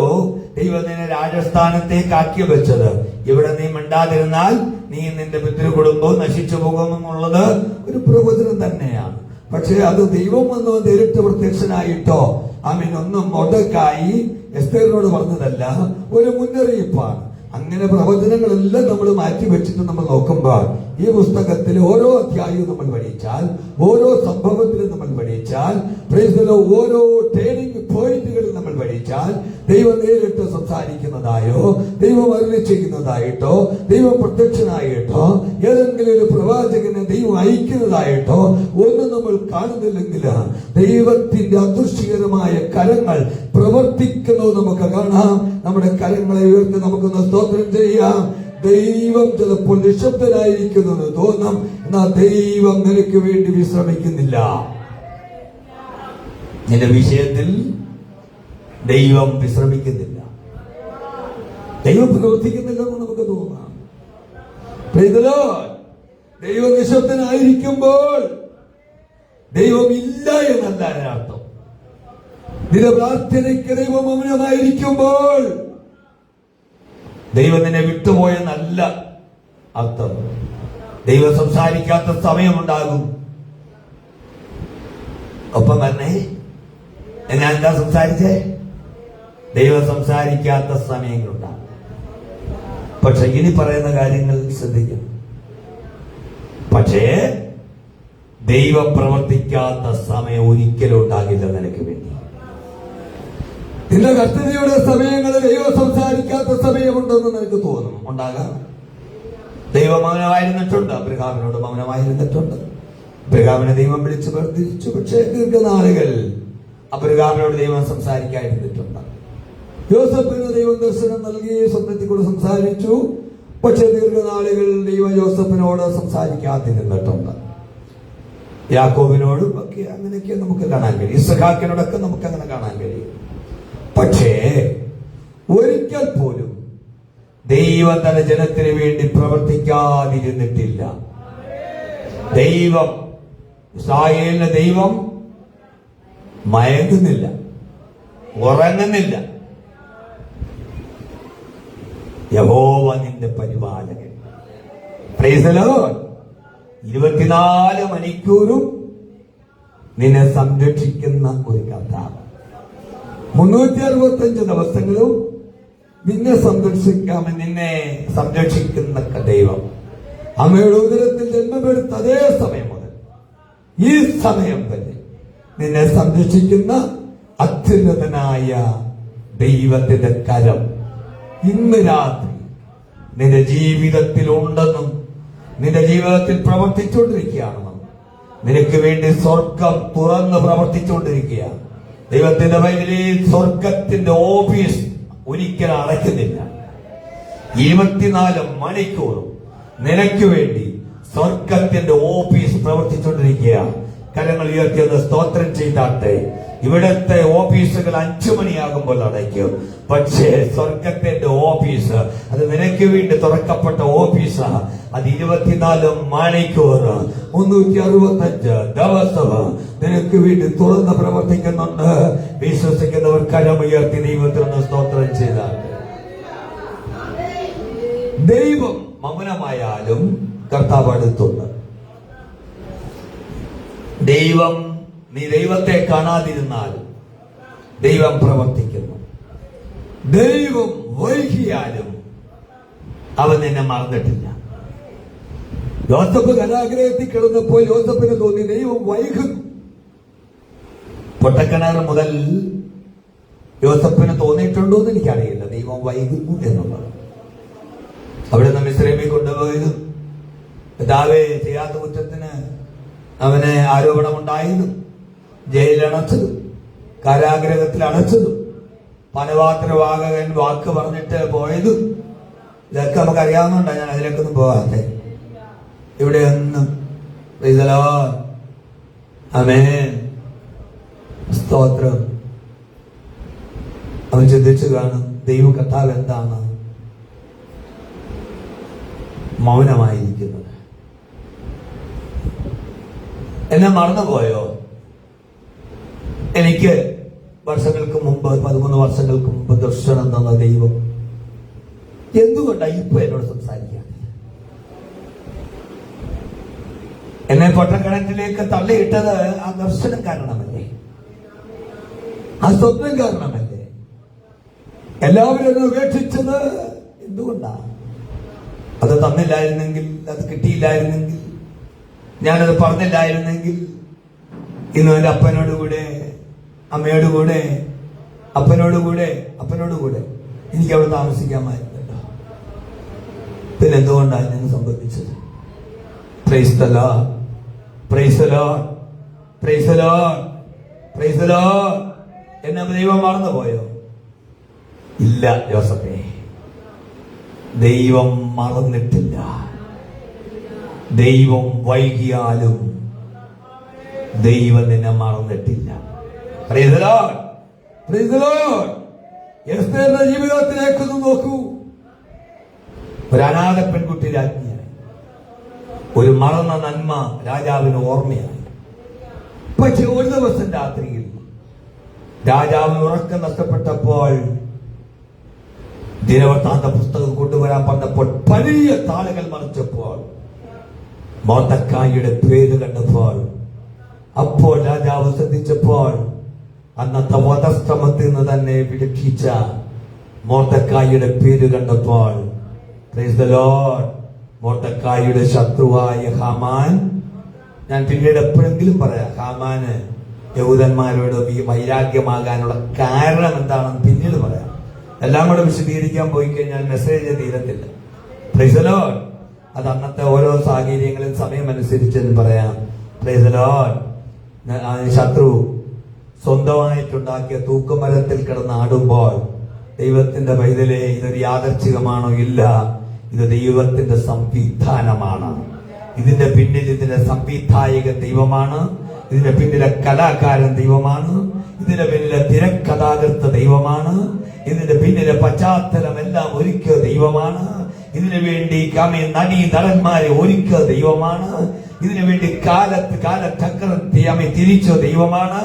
S1: ദൈവം നിന്നെ രാജസ്ഥാനത്തേക്ക് ആക്കി വെച്ചത്. ഇവിടെ നീ മിണ്ടാതിരുന്നാൽ നീ നിന്റെ പിതൃകുടുംബവും നശിച്ചു പോകുമെന്നുള്ളത് ഒരു പ്രവചനം തന്നെയാണ്. പക്ഷെ അത് ദൈവം വന്ന് നേരിട്ട് പ്രത്യക്ഷനായിട്ടോ ഒന്നും മൊർദെഖായി എസ്തേറിനോട് പറഞ്ഞതല്ല, ഒരു മുന്നറിയിപ്പാണ്. അങ്ങനെ പ്രവചനങ്ങളെല്ലാം നമ്മൾ മാറ്റി വെച്ചിട്ട് നമ്മൾ നോക്കുമ്പോൾ ഈ പുസ്തകത്തിൽ ഓരോ അധ്യായവും നമ്മൾ പഠിച്ചാൽ, ഓരോ സംഭവത്തിലും നമ്മൾ പഠിച്ചാൽ, ഓരോ ടേണിംഗ് പോയിന്റുകളിൽ നമ്മൾ പഠിച്ചാൽ, ദൈവം നേരിട്ട് സംസാരിക്കുന്നതായോ ദൈവം അരുളി ചെയ്യുന്നതായിട്ടോ ദൈവം പ്രത്യക്ഷനായിട്ടോ ഏതെങ്കിലും ഒരു പ്രവാചകനെ ദൈവം അയക്കുന്നതായിട്ടോ ഒന്നും നമ്മൾ കാണുന്നില്ലെങ്കിൽ ദൈവത്തിന്റെ അദൃശ്യകരമായ കരങ്ങൾ പ്രവർത്തിക്കുന്നത് നമുക്ക് കാണാം. നമ്മുടെ കരങ്ങളെ ഉയർത്തി നമുക്കൊന്ന് സ്തോത്രം ചെയ്യാം. ദൈവം ചിലപ്പോൾ നിശബ്ദനായിരിക്കുന്നെന്ന് തോന്നും, എന്നാൽ ദൈവം നിനക്ക് വേണ്ടി വിശ്രമിക്കുന്നില്ല. നിന്റെ വിഷയത്തിൽ ദൈവം വിശ്രമിക്കുന്നില്ല, ദൈവം പ്രവർത്തിക്കുന്നില്ലെന്ന് നമുക്ക് തോന്നാം. ദൈവം നിശബ്ദനായിരിക്കുമ്പോൾ ദൈവം ഇല്ല എന്നല്ല അതിനർത്ഥം. നിന്റെ പ്രാർത്ഥനയ്ക്ക് ദൈവം മൗനമായിരിക്കുമ്പോൾ ദൈവം നിന്നെ വിട്ടുപോയെന്നല്ല അർത്ഥം. ദൈവം സംസാരിക്കാത്ത സമയമുണ്ടാകും. ഒപ്പം തന്നെ ഞാൻ എന്താ സംസാരിച്ചേ? ദൈവം സംസാരിക്കാത്ത സമയങ്ങളുണ്ടാകും. പക്ഷെ ഇനി പറയുന്ന കാര്യങ്ങൾ ശ്രദ്ധിക്കണം. പക്ഷേ ദൈവം പ്രവർത്തിക്കാത്ത സമയം ഒരിക്കലും ഉണ്ടാകില്ല നിനക്ക് വേണ്ടി. നിന്റെ കർത്തവ്യയുടെ സമയങ്ങളിൽ ദൈവം സംസാരിക്കാത്ത സമയമുണ്ടെന്ന് നിനക്ക് തോന്നും. ഉണ്ടാകാം. ദൈവം മൗനമായിരുന്നിട്ടുണ്ട്. അബ്രഹാമിനോട് മൗനമായിരുന്നിട്ടുണ്ട്. അബ്രഹാമിനെ ദൈവം വിളിച്ചു വർദ്ധിച്ചു. പക്ഷേ ദീർഘനാളുകൾ അബ്രഹാമിനോട് ദൈവം സംസാരിക്കാതിരുന്നിട്ടുണ്ട്. യോസഫിന് ദൈവം ദർശനം നൽകി, സ്വപ്നത്തിൽ കൂടെ സംസാരിച്ചു. പക്ഷെ ദീർഘനാളുകൾ ദൈവം യോസഫിനോട് സംസാരിക്കാതിരുന്നിട്ടുണ്ട്. യാക്കോബിനോടും ഒക്കെ അങ്ങനെയൊക്കെ നമുക്ക് കാണാൻ കഴിയും. ഇസ്ഹാക്കിനോടൊക്കെ നമുക്ക് അങ്ങനെ കാണാൻ കഴിയും. പക്ഷേ ഒരിക്കൽ പോലും ദൈവം തന്റെ ജനത്തിന് വേണ്ടി പ്രവർത്തിക്കാതിരുന്നിട്ടില്ല. ദൈവം ഇസ്രായേലിന്റെ ദൈവം മയങ്ങുന്നില്ല, ഉറങ്ങുന്നില്ല. യഹോവ നിന്റെ പരിപാലകൻ. Price the Lord. 24 മണിക്കൂറും നിന്നെ സംരക്ഷിക്കുന്ന ഒരു കർത്താവ്. 365 ദിവസങ്ങളും നിന്നെ സംരക്ഷിക്കുന്ന ദൈവം. അമ്മയുടെ ഉദരത്തിൽ ജന്മമെടുത്ത അതേ സമയം മുതൽ ഈ സമയം വരെ നിന്നെ സംരക്ഷിക്കുന്ന അത്യുന്നതനായ ദൈവത്തിന്റെ കരം ഇന്ന് രാത്രി നിന്റെ ജീവിതത്തിൽ ഉണ്ടെന്നും നിന്റെ ജീവിതത്തിൽ പ്രവർത്തിച്ചുകൊണ്ടിരിക്കുകയാണെന്നും നിനക്ക് വേണ്ടി സ്വർഗം തുറന്ന് പ്രവർത്തിച്ചുകൊണ്ടിരിക്കുകയാണ്. ദൈവത്തിന്റെ വൈദ്യുതി സ്വർഗത്തിന്റെ ഓഫീസ് ഒരിക്കലും അടയ്ക്കുന്നില്ല. 24 മണിക്കൂറും നിനക്ക് വേണ്ടി സ്വർഗത്തിന്റെ ഓഫീസ് പ്രവർത്തിച്ചുകൊണ്ടിരിക്കുകയാണ്. കരങ്ങൾ ഉയർത്തിയത് സ്തോത്രം ചെയ്താട്ടെ. ഇവിടുത്തെ ഓഫീസുകൾ 5 മണിയാകുമ്പോൾ അടയ്ക്കും. പക്ഷേ സ്വർഗത്തിന്റെ ഓഫീസ്, അത് നിനക്ക് വേണ്ടി തുറക്കപ്പെട്ട ഓഫീസ്, അത് 24 മണിക്കൂർ 365 ദിവസം നിനക്ക് വേണ്ടി തുറന്ന് പ്രവർത്തിക്കുന്നുണ്ട്. വിശ്വസിക്കുന്നവർ കരമുയർത്തി ദൈവത്തിനൊന്ന് സ്തോത്രം ചെയ്താട്ടെ. ദൈവം മൗനമായാലും കർത്താവ് അടുത്തുണ്ട്. നീ ദൈവത്തെ കാണാതിരുന്നാലും ദൈവം പ്രവർത്തിക്കുന്നു. ദൈവം വൈകിയാലും അവൻ നിന്നെ മറന്നിട്ടില്ല. യോസഫ് കരാഗ്രഹത്തിൽ കിടന്നപ്പോൾ യോസഫിന് തോന്നി ദൈവം വൈകുന്നു. പൊട്ടക്കിണർ മുതൽ യോസഫിന് തോന്നിയിട്ടുണ്ടോ എന്ന് എനിക്കറിയില്ല ദൈവം വൈകുന്നു എന്നുള്ളത്. അവിടെ നിന്ന് മിസ്രൈമിൽ കൊണ്ടുപോയതും പിതാവേ ചെയ്യാത്ത കുറ്റത്തിന് അവന് ആരോപണമുണ്ടായതും ജയിലടച്ചതും കാരാഗ്രഹത്തിൽ അടച്ചതും പനപാത്രവാഹകൻ വാക്ക് പറഞ്ഞിട്ട് പോയതും ഇതൊക്കെ നമുക്ക് അറിയാവുന്നതുകൊണ്ടാണ് ഞാൻ അതിലേക്കൊന്നും പോകാതെ. ഇവിടെ ഒന്നും ആമേൻ സ്തോത്രം. അവൻ ചിന്തിച്ചു കാണും ദൈവ കർത്താവ് എന്താണ് മൗനമായിരിക്കുന്നത്. എന്നെ മറന്നുപോയോ? എനിക്ക് വർഷങ്ങൾക്ക് മുമ്പ് 13 വർഷങ്ങൾക്ക് മുമ്പ് ദർശനം തന്ന ദൈവം എന്തുകൊണ്ടാണ് ഇപ്പൊ എന്നോട് സംസാരിക്കുക? എന്നെ പൊട്ടക്കിണറ്റിലേക്ക് തള്ളിയിട്ടത് ആ ദർശനം കാരണമല്ലേ? ആ സ്വപ്നം കാരണമല്ലേ? എല്ലാവരും എന്നെ ഉപേക്ഷിച്ചത് എന്തുകൊണ്ടാണ്? അത് തന്നില്ലായിരുന്നെങ്കിൽ, അത് കിട്ടിയില്ലായിരുന്നെങ്കിൽ, ഞാനത് പറഞ്ഞില്ലായിരുന്നെങ്കിൽ ഇന്ന് എന്റെ അപ്പനോടുകൂടെ, അമ്മയോടുകൂടെ, അപ്പനോടുകൂടെ എനിക്ക് അവിടെ താമസിക്കാമായിരുന്നല്ലോ. പിന്നെ എന്തുകൊണ്ടാണ് ഞാൻ സംഭവിച്ചത്? Price the lord, praise the lord, praise the lord, praise the Lord. എന്നെ ദൈവം മറന്നുപോയോ? ഇല്ല യോസഫേ, ദൈവം മറന്നിട്ടില്ല. ദൈവം വൈകിയാലും ദൈവം നിന്നെ മറന്നിട്ടില്ല. Praise the lord, praise the lord. എസ്തേറിന്റെ ജീവിതത്തിലേക്ക് നോക്കൂ. ഒരു അനാഥ പെൺകുട്ടി രാജ്ഞിയായി. ഒരു മറന്ന നന്മ രാജാവിന് ഓർമ്മയായി. പക്ഷെ ഒരു ദിവസം രാത്രിയിൽ രാജാവിന് ഉറക്കം നഷ്ടപ്പെട്ടപ്പോൾ ദിനവൃത്താന്ത പുസ്തകം കൊണ്ടുവരാൻ പറഞ്ഞപ്പോൾ വലിയ താളുകൾ മറിച്ചപ്പോൾ മൊർദെഖായിയുടെ പേര് കണ്ടപ്പോൾ, അപ്പോൾ രാജാവ് ശ്രദ്ധിച്ചപ്പോൾ അന്നത്തെ വധശ്രമത്തിൽ നിന്ന് തന്നെ വിരക്ഷിച്ച മൊർദെഖായിയുടെ പേര് കണ്ടപ്പോൾ, പ്രൈസ് ദി ലോർഡ്, മൊർദെഖായിയുടെ ശത്രുവായ ഹാമാൻ, ഞാൻ പിന്നീട് എപ്പോഴെങ്കിലും പറയാം, ഹാമാന് യഹൂദന്മാരോട് ഈ വൈരാഗ്യമാകാനുള്ള കാരണം എന്താണെന്ന് പിന്നീട് പറയാം. എല്ലാം കൂടെ വിശദീകരിക്കാൻ പോയി കഴിഞ്ഞാൽ മെസ്സേജ് തീരത്തില്ല. Praise the lord. അത് അന്നത്തെ ഓരോ സാഹചര്യങ്ങളും സമയമനുസരിച്ചെന്ന് പറയാം. Praise the lord. ശത്രു സ്വന്തമായിട്ടുണ്ടാക്കിയ തൂക്കുമരത്തിൽ കിടന്ന് ആടുമ്പോൾ ദൈവത്തിന്റെ പൈതലേ, ഇതൊരു യാദർച്ഛികമാണോ? ഇല്ല, ഇത് ദൈവത്തിന്റെ സംവിധാനമാണ്. ഇതിന്റെ പിന്നിൽ ഇതിന്റെ സംവിധായകൻ ദൈവമാണ്. ഇതിന്റെ പിന്നിലെ കലാകാരൻ ദൈവമാണ്. ഇതിന്റെ പിന്നിലെ തിരക്കഥാകൃത്ത ദൈവമാണ്. ഇതിന്റെ പിന്നിലെ പശ്ചാത്തലം എല്ലാം ഒരുക്കിയ ദൈവമാണ്. ഇതിനു വേണ്ടി നടി നടന്മാരെ ഒരുക്കിയ ദൈവമാണ്. ഇതിനു വേണ്ടി കാലചക്രം തിരിച്ച ദൈവമാണ്.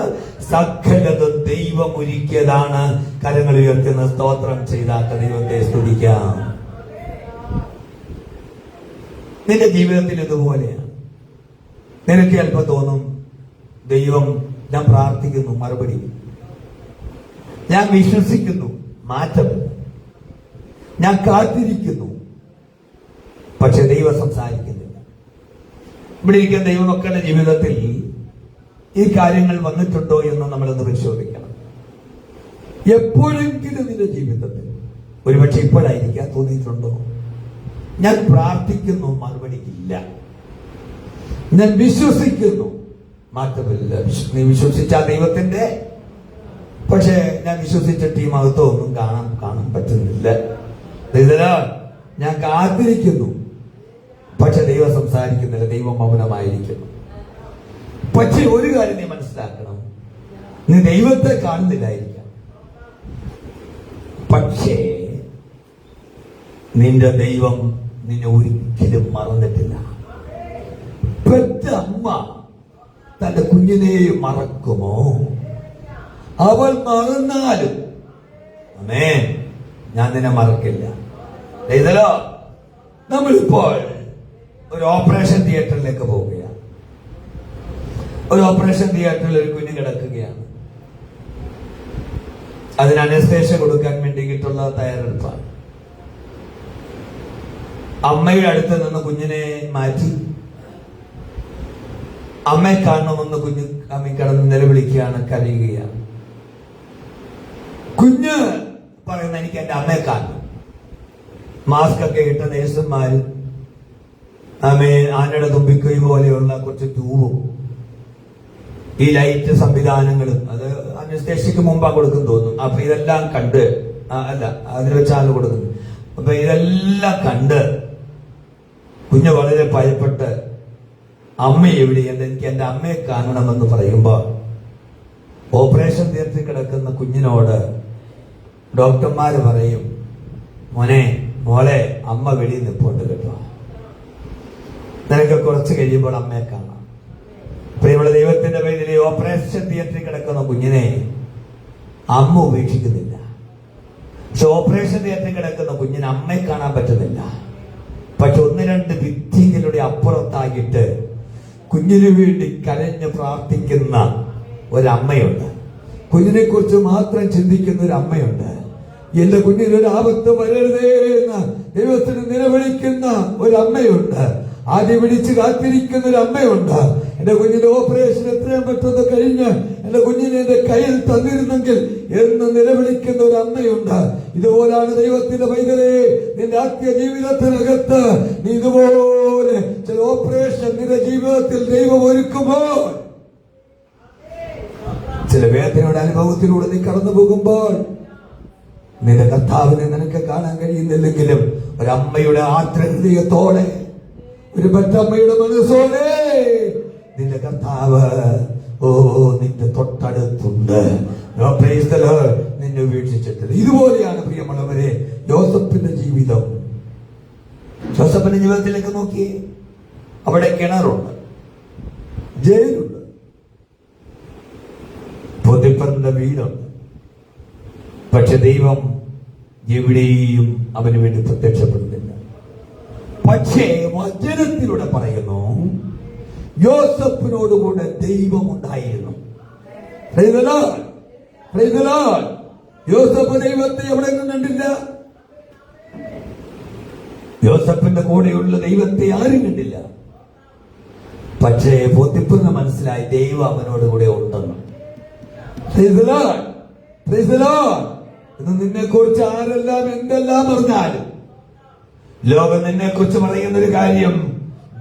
S1: സകലതും ദൈവം ഒരുക്കിയതാണ്. കരങ്ങൾ ഉയർത്തുന്ന സ്തോത്രം ചെയ്താത്ത ദൈവത്തെ സ്തുതിക്കാം. നിന്റെ ജീവിതത്തിൽ ഇതുപോലെയാണ്. നിനക്ക് ചിലപ്പോൾ തോന്നും, ദൈവം, ഞാൻ പ്രാർത്ഥിക്കുന്നു, മറുപടി, ഞാൻ വിശ്വസിക്കുന്നു, മാറ്റമില്ല, ഞാൻ കാത്തിരിക്കുന്നു, പക്ഷെ ദൈവം സംസാരിക്കുന്നില്ല. ഇവിടെ ഇരിക്കുന്ന ദൈവമക്കളുടെ ജീവിതത്തിൽ ഈ കാര്യങ്ങൾ വന്നിട്ടുണ്ടോ എന്ന് നമ്മളൊന്ന് പരിശോധിക്കണം. എപ്പോഴെങ്കിലും നിന്റെ ജീവിതത്തിൽ, ഒരുപക്ഷെ ഇപ്പോഴായിരിക്കാം, തോന്നിയിട്ടുണ്ടോ, ഞാൻ പ്രാർത്ഥിക്കുന്നു, മറുപടി ഇല്ല, ഞാൻ വിശ്വസിക്കുന്നു, മാറ്റമില്ല. നീ വിശ്വസിച്ച ദൈവത്തിന്റെ, പക്ഷെ ഞാൻ വിശ്വസിച്ചിട്ട് ഈ മഹത്വം ഒന്നും കാണാൻ പറ്റുന്നില്ല. ഞാൻ കാത്തിരിക്കുന്നു, പക്ഷെ ദൈവം സംസാരിക്കുന്നില്ല, ദൈവം മൗനമായിരിക്കുന്നു. പക്ഷെ ഒരു കാര്യം നീ മനസ്സിലാക്കണം, നീ ദൈവത്തെ കാണുന്നില്ലായിരിക്കാം, പക്ഷേ നിന്റെ ദൈവം നിന്നെ ഒരിക്കലും മറന്നിട്ടില്ല. പെറ്റ അമ്മ തന്റെ കുഞ്ഞിനെ മറക്കുമോ? അവൾ മറന്നാലും ആമേൻ, ഞാൻ നിന്നെ മറക്കില്ല. ഇതല്ലോ നമ്മളിപ്പോൾ ഒരു ഓപ്പറേഷൻ തിയേറ്ററിലേക്ക് പോവുകയാണ്. ഒരു ഓപ്പറേഷൻ തിയേറ്ററിൽ ഒരു കുഞ്ഞ് കിടക്കുകയാണ്. അതിന് അനസ്തേഷ്യ കൊടുക്കാൻ വേണ്ടിയിട്ടുള്ള തയ്യാറെടുപ്പാണ്. അമ്മയുടെ അടുത്ത് നിന്ന് കുഞ്ഞിനെ മാറ്റി അമ്മയെ കാണണമെന്ന് കുഞ്ഞ് അമ്മ കിടന്ന് നിലവിളിക്കുകയാണ്, കരയുകയാണ്. കുഞ്ഞ് പറയുന്ന, എനിക്ക് എന്റെ അമ്മയെ കാണണം. മാസ്ക് ഒക്കെ ഇട്ട നേഴ്സുമാര് ആനയുടെ തുമ്പിക്കൈ പോലെയുള്ള കുറച്ച് ട്യൂബും ഈ ലൈറ്റ് സംവിധാനങ്ങളും, അത് അനസ്തേഷ്യക്ക് മുമ്പാ കൊടുക്കും തോന്നുന്നു. അപ്പൊ ഇതെല്ലാം കണ്ട്, അല്ല അതിൽ വെച്ചാണ് കൊടുക്കുന്നത്. അപ്പൊ ഇതെല്ലാം കണ്ട് കുഞ്ഞ് വളരെ ഭയപ്പെട്ട്, അമ്മ എവിടെ, എനിക്ക് എന്റെ അമ്മയെ കാണണമെന്ന് പറയുമ്പോ ഓപ്പറേഷൻ തിയേറ്ററിൽ കിടക്കുന്ന കുഞ്ഞിനോട് ഡോക്ടർമാര് പറയും, മോളെ അമ്മ വെളിയിൽ നിൽപ്പുണ്ട് കേട്ടോ, നിനക്ക് കുറച്ച് കഴിയുമ്പോൾ അമ്മയെ കാണാം. പ്രിയമുള്ള ദൈവത്തിന്റെ പേരിൽ ഓപ്പറേഷൻ തിയേറ്ററിൽ കിടക്കുന്ന കുഞ്ഞിനെ അമ്മ ഉപേക്ഷിക്കുന്നില്ല. പക്ഷെ ഓപ്പറേഷൻ തിയേറ്ററിൽ കിടക്കുന്ന കുഞ്ഞിന് അമ്മയെ കാണാൻ പറ്റുന്നില്ല. പക്ഷെ 1-2 ഭിത്തികളുടെ അപ്പുറത്തായിട്ട് കുഞ്ഞിനു വേണ്ടി കരഞ്ഞ് പ്രാർത്ഥിക്കുന്ന ഒരമ്മയുണ്ട്. കുഞ്ഞിനെ കുറിച്ച് മാത്രം ചിന്തിക്കുന്ന ഒരു അമ്മയുണ്ട്. എന്റെ കുഞ്ഞിനൊരു ആപത്ത് വരരുതേ എന്ന് ദൈവത്തിന് നിലവിളിക്കുന്ന ഒരമ്മയുണ്ട്. ആദ്യം വിളിച്ച് കാത്തിരിക്കുന്ന ഒരു അമ്മയുണ്ട്. എന്റെ കുഞ്ഞിന്റെ ഓപ്പറേഷൻ എത്രയും പെട്ടെന്ന് കഴിഞ്ഞ് എന്റെ കുഞ്ഞിനെ എന്റെ കയ്യിൽ തന്നിരുന്നെങ്കിൽ എന്ന് നിലവിളിക്കുന്ന ഒരു അമ്മയുണ്ട്. ഇതുപോലാണ് ദൈവത്തിന്റെ പൈതലേ, നിന്റെ ആത്മീയ ജീവിതത്തിനകത്ത് നീ ഇതുപോലെ ചില ഓപ്പറേഷൻ നിന്റെ ജീവിതത്തിൽ ദൈവം ഒരുക്കുമ്പോൾ, ചില വേദനയുടെ അനുഭവത്തിലൂടെ നീ കടന്നു പോകുമ്പോൾ, നിന്റെ കർത്താവിനെ നിനക്ക് കാണാൻ കഴിയുന്നില്ലെങ്കിലും ഒരമ്മയുടെ ആർദ്രഹൃദയത്തോടെ, ഒരു മറ്റമ്മയുടെ മനസ്സോടെ നിന്റെ കർത്താവ് നിന്റെ തൊട്ടടുത്തുണ്ട്. നിന്നെ ഉപേക്ഷിച്ചിട്ടില്ല. ഇതുപോലെയാണ് പ്രിയമുള്ളവരെ യോസഫിന്റെ ജീവിതം. യോസഫിന്റെ ജീവിതത്തിലേക്ക് നോക്കിയേ, അവിടെ കിണറുണ്ട്, ജയിലുണ്ട്, പോത്തിഫറിന്റെ വീടുണ്ട്. പക്ഷെ ദൈവം എവിടെയും അവന് വേണ്ടി പ്രത്യക്ഷപ്പെടുന്നില്ല. പക്ഷേ വചനത്തിലൂടെ പറയുന്നു, യോസഫിനോടുകൂടെ ദൈവം ഉണ്ടായിരുന്നു. യോസഫ് ദൈവത്തെ എവിടെ കണ്ടില്ല. യോസഫിന്റെ കൂടെയുള്ള ദൈവത്തെ ആരും കണ്ടില്ല. പക്ഷേ പോത്തിഫറിന് മനസ്സിലായി ദൈവം അവനോട് കൂടെ ഉണ്ടെന്ന്. നിന്നെ കുറിച്ച് ആരെല്ലാം എന്തെല്ലാം പറഞ്ഞാലും, ലോകം നിന്നെ കുറിച്ച് പറയുന്ന ഒരു കാര്യം,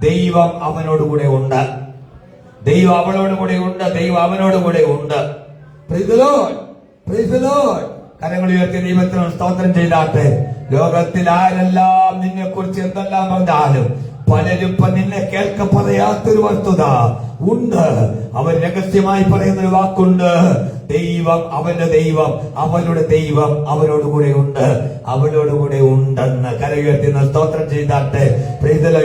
S1: ദൈവം അവനോട് കൂടെ ഉണ്ട്, ദൈവം അവളോട് കൂടെ ഉണ്ട്, ദൈവം അവനോട് കൂടെ ഉണ്ട്. കരങ്ങൾ ഉയർത്തി ദൈവത്തിന് സ്തോത്രം ചെയ്താട്ടെ. ലോകത്തിൽ ആരെല്ലാം നിന്നെ കുറിച്ച് എന്തെല്ലാം പറഞ്ഞാലും, പലരും നിന്നെ കേൾക്ക പറയാത്തൊരു വസ്തുത, ഉണ്ട്. അവൻ രഹസ്യമായി പറയുന്ന ഒരു വാക്കുണ്ട്, ദൈവം, അവന്റെ ദൈവം, അവളുടെ ദൈവം അവരോടുകൂടെ ഉണ്ട്, അവരോടുകൂടെ ഉണ്ടെന്ന്. കരയുയർത്തി സ്തോത്രം ചെയ്താട്ടെ.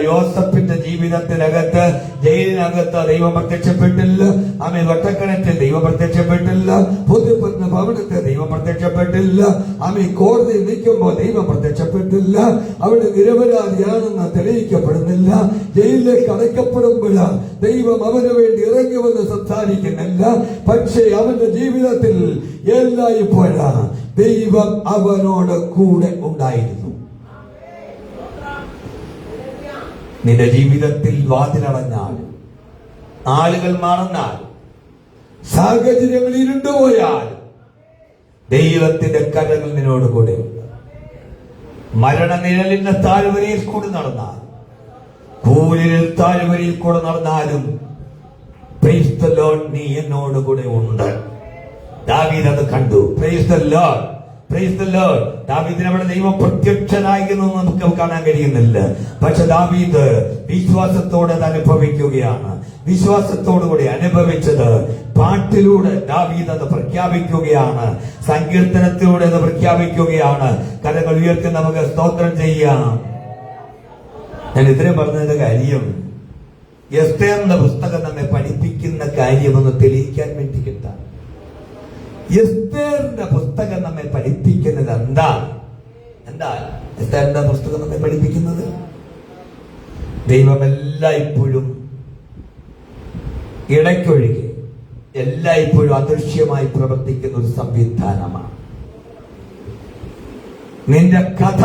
S1: യോസഫിന്റെ ജീവിതത്തിനകത്ത്, ജയിലിനകത്ത് ദൈവം പ്രത്യക്ഷപ്പെട്ടില്ല. ആമേൻ. വട്ടക്കണറ്റിൽ ദൈവം പ്രത്യക്ഷപ്പെട്ടില്ല. പൊതുപ്പെടുന്ന ഭവനത്തെ ദൈവം പ്രത്യക്ഷപ്പെട്ടില്ല. ആമേൻ. കോടതിയിൽ നിൽക്കുമ്പോൾ ദൈവം പ്രത്യക്ഷപ്പെട്ടില്ല. അവിടെ നിരപരാധിയാണെന്ന് തെളിയിക്കപ്പെടുന്നില്ല. ജയിലിലേക്ക് അടയ്ക്കപ്പെടുമ്പോൾ ദൈവം അവന് വേണ്ടി ഇറങ്ങി വന്ന് സംസാരിക്കുന്നില്ല. പക്ഷേ അവന്റെ ജീവിതത്തിൽ എല്ലായ്പ്പോഴും ദൈവം അവനോട് കൂടെ ഉണ്ടായിരുന്നു. നിന്റെ ജീവിതത്തിൽ വാതിലടഞ്ഞാൽ, ആളുകൾ മറന്നാൽ, സാഹചര്യങ്ങൾ ഇരുണ്ടുപോയാൽ, ദൈവത്തിന്റെ കരങ്ങൾ നിന്നോട് കൂടെയുണ്ട്. മരണനിഴലിന്റെ താഴ്വരയിൽ കൂടി നടന്നാൽ, കൂരിൽ താഴ്വരയിൽ കൂടെ നടന്നാലും പ്രൈസ് ദി ലോർഡ്, നീ എന്നോട് കൂടെ ഉണ്ട്. ദാവീദ് അത് കണ്ടു. Price the lord, praise the Lord. ദാവീദിന് അവിടെ ദൈവം പ്രത്യക്ഷനായിരുന്നു നമുക്ക് കാണാൻ കഴിയുന്നില്ല. പക്ഷെ ദാവീദ് വിശ്വാസത്തോടെ അത് അനുഭവിക്കുകയാണ്. വിശ്വാസത്തോടുകൂടി അനുഭവിച്ചത് പാട്ടിലൂടെ ദാവീദ് അത് പ്രഖ്യാപിക്കുകയാണ്. സങ്കീർത്തനത്തിലൂടെ അത് പ്രഖ്യാപിക്കുകയാണ്. കരങ്ങൾ ഉയർത്തി നമുക്ക് സ്തോത്രം ചെയ്യാം. ഞാൻ ഇതിനെ പറഞ്ഞതിന്റെ കാര്യം, എസ്തേറിന്റെ പുസ്തകം നമ്മെ പഠിപ്പിക്കുന്ന കാര്യമെന്ന് തെളിയിക്കാൻ വേണ്ടി കിട്ടാം. എസ്തേറിന്റെ പുസ്തകം നമ്മെ പഠിപ്പിക്കുന്നത് എന്താ? എസ്തേറിന്റെ പുസ്തകം നമ്മെ പഠിപ്പിക്കുന്നത് ദൈവം എല്ലായ്പ്പോഴും ഇടയ്ക്കൊഴികെ എല്ലായ്പ്പോഴും അദൃശ്യമായി പ്രവർത്തിക്കുന്ന ഒരു സംവിധാനമാണ്. നിന്റെ കഥ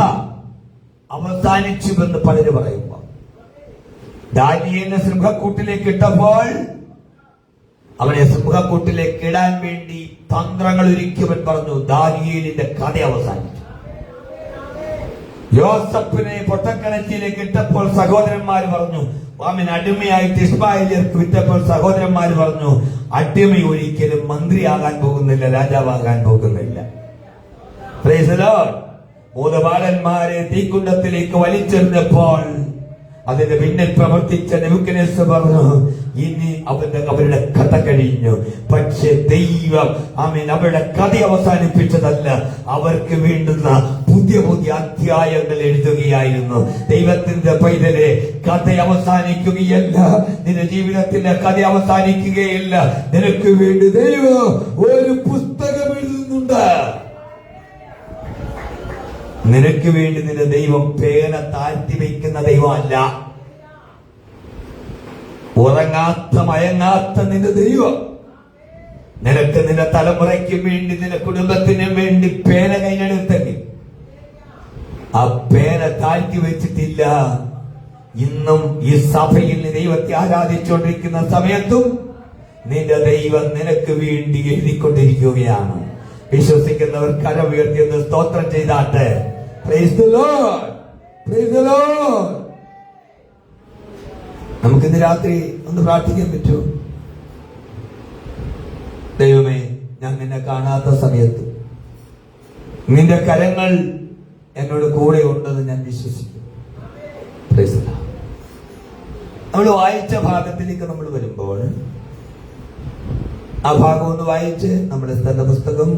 S1: അവസാനിച്ചുവെന്ന് പലര് പറയുമ്പോ, ദാനിയേലിനെ സിംഹക്കൂട്ടിലേക്ക് ഇട്ടപ്പോൾ അവനെ സിംഹക്കൂട്ടിലേക്ക് ഇടാൻ വേണ്ടി തന്ത്രങ്ങൾ ഒരുക്കിയവൻ പറഞ്ഞു, ദാനിയേലിന്റെ കഥ അവസാനിച്ചു. യോസഫിനെ പൊട്ടക്കിണറ്റിലേക്ക് ഇട്ടപ്പോൾ സഹോദരന്മാർ പറഞ്ഞു, അവൻ അടിമയായിട്ട് ഇസ്മായേലിയർക്ക് വിറ്റപ്പോൾ സഹോദരന്മാർ പറഞ്ഞു, അടിമ ഒരിക്കലും മന്ത്രിയാകാൻ പോകുന്നില്ല, രാജാവാകാൻ പോകുന്നില്ല. Price the Lord. മൂന്ന് ബാലന്മാരെ തീക്കുണ്ടത്തിലേക്ക് വലിച്ചെറിഞ്ഞപ്പോൾ അതിന്റെ പിന്നിൽ പ്രവർത്തിച്ച നെബൂഖദ്നേസർ പറഞ്ഞു, ഇനി അവരുടെ കഥ കഴിഞ്ഞു. പക്ഷെ ദൈവം അവരുടെ കഥ അവസാനിപ്പിച്ചതല്ല, അവർക്ക് വേണ്ടുന്ന പുതിയ പുതിയ അധ്യായങ്ങൾ എഴുതുകയായിരുന്നു. ദൈവത്തിന്റെ പൈതലെ, കഥ അവസാനിക്കുകയല്ല, നിന്റെ ജീവിതത്തിന്റെ കഥ അവസാനിക്കുകയില്ല. നിനക്ക് വേണ്ടി ദൈവം ഒരു പുസ്തകം എഴുതുന്നുണ്ട്. നിനക്ക് വേണ്ടി നിന്റെ ദൈവം പേന താഴ്ത്തി വയ്ക്കുന്ന ദൈവമല്ല. ഉറങ്ങാത്ത മയങ്ങാത്ത നിന്റെ ദൈവം നിനക്ക് നിന്റെ തലമുറയ്ക്ക് വേണ്ടി, നിന്റെ കുടുംബത്തിനും വേണ്ടി പേന കൈയ്യെടുത്തെങ്കിൽ ആ പേന താഴ്ത്തി വെച്ചിട്ടില്ല. ഇന്നും ഈ സഭയിൽ ദൈവത്തെ ആരാധിച്ചുകൊണ്ടിരിക്കുന്ന സമയത്തും നിന്റെ ദൈവം നിനക്ക് വേണ്ടി എഴുതിക്കൊണ്ടിരിക്കുകയാണ്. വിശ്വസിക്കുന്നവർ കരം ഉയർത്തിയെന്ന് സ്തോത്രം ചെയ്താട്ടെ. Praise the lord, praise the lord. നമുക്കിന്ന് രാത്രി ഒന്ന് പ്രാർത്ഥിക്കാൻ പറ്റുമോ? ദൈവമേ, ഞാൻ നിന്നെ കാണാത്ത സമയത്ത് നിന്റെ കരങ്ങൾ എന്നോട് കൂടെ ഉണ്ടെന്ന് ഞാൻ വിശ്വസിക്കും. Price the lord. നമ്മൾ വായിച്ച ഭാഗത്തിലേക്ക് നമ്മൾ വരുമ്പോൾ ആ ഭാഗം ഒന്ന് വായിച്ച് നമ്മുടെ സ്ഥല പുസ്തകം,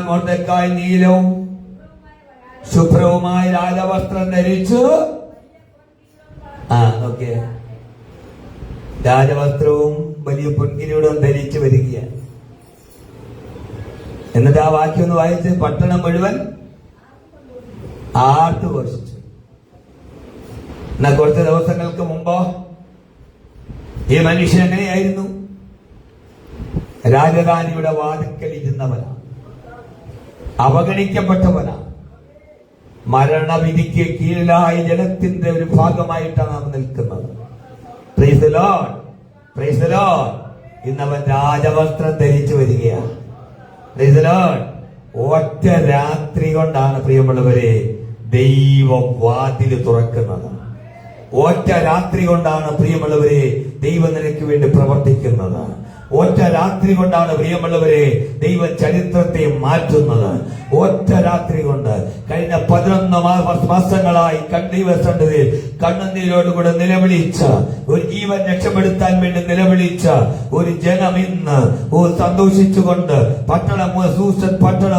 S1: മൊർദെഖായി നീലവും ശുഭ്രവുമായ രാജവസ്ത്രം ധരിച്ചു, ഓക്കെ, രാജവസ്ത്രവും വലിയ പൊൻകിരീടവും ധരിച്ചു വരികയാണ്. എന്നിട്ട് ആ വാക്യം ഒന്ന് വായിച്ച്, പട്ടണം മുഴുവൻ ആർത്തുഘോഷിച്ചു. എന്നാ കുറച്ച് ദിവസങ്ങൾക്ക് മുമ്പോ ഈ മനുഷ്യൻ എങ്ങനെയായിരുന്നു? രാജധാനിയുടെ വാതിൽക്കൽ ഇരുന്നവനാണ്, അവഗണിക്കപ്പെട്ടവനാണ്, മരണവിധിക്ക് കീഴിലായ ജനത്തിന്റെ ഒരു ഭാഗമായിട്ടാണ് നാം നിൽക്കുന്നത്. Praise the lord, praise the lord. ഇന്നവൻ രാജവസ്ത്രം ധരിച്ചു വരികയാണ്. Praise the lord. ഒറ്റ രാത്രി കൊണ്ടാണ് പ്രിയമുള്ളവരെ ദൈവം വാതിൽ തുറക്കുന്നത്. ഒറ്റ രാത്രി കൊണ്ടാണ് പ്രിയമുള്ളവരെ ദൈവം നിനക്ക് വേണ്ടി പ്രവർത്തിക്കുന്നത്. ഒറ്റ രാത്രി കൊണ്ടാണ് പ്രിയമുള്ളവരെ ദൈവ ചരിത്രത്തെ മാറ്റുന്നത്. ഒറ്റ രാത്രി കൊണ്ട് കഴിഞ്ഞ 11 മാസങ്ങളായി ദൈവസന്നിധിയിൽ കണ്ണുനീരോടുകൂടെ നിലവിളിച്ച, ഒരു ജീവൻ രക്ഷപ്പെടുത്താൻ വേണ്ടി നിലവിളിച്ച ഒരു ജനം ഇന്ന് സന്തോഷിച്ചുകൊണ്ട് പട്ടണം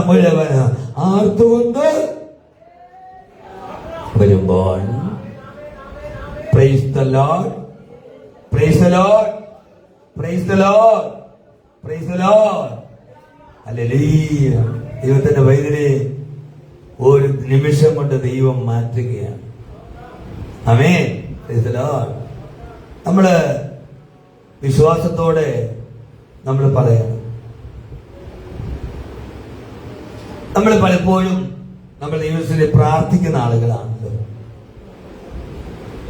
S1: മുഴുവന് ആർത്തുകൊണ്ട് വരുമ്പോൾ praise the lord, praise the lord, praise the lord, praise the lord. ഹല്ലേലൂയ. ദൈവത്തിന്റെ വൈദ്യുതി ഒരു നിമിഷം കൊണ്ട് ദൈവം മാറ്റുകയാണ്. ആമേൻ. Praise the lord. നമ്മള് വിശ്വാസത്തോടെ നമ്മൾ പറയണം. നമ്മൾ പലപ്പോഴും നമ്മൾ ദൈവത്തിൽ പ്രാർത്ഥിക്കുന്ന ആളുകളാണല്ലോ.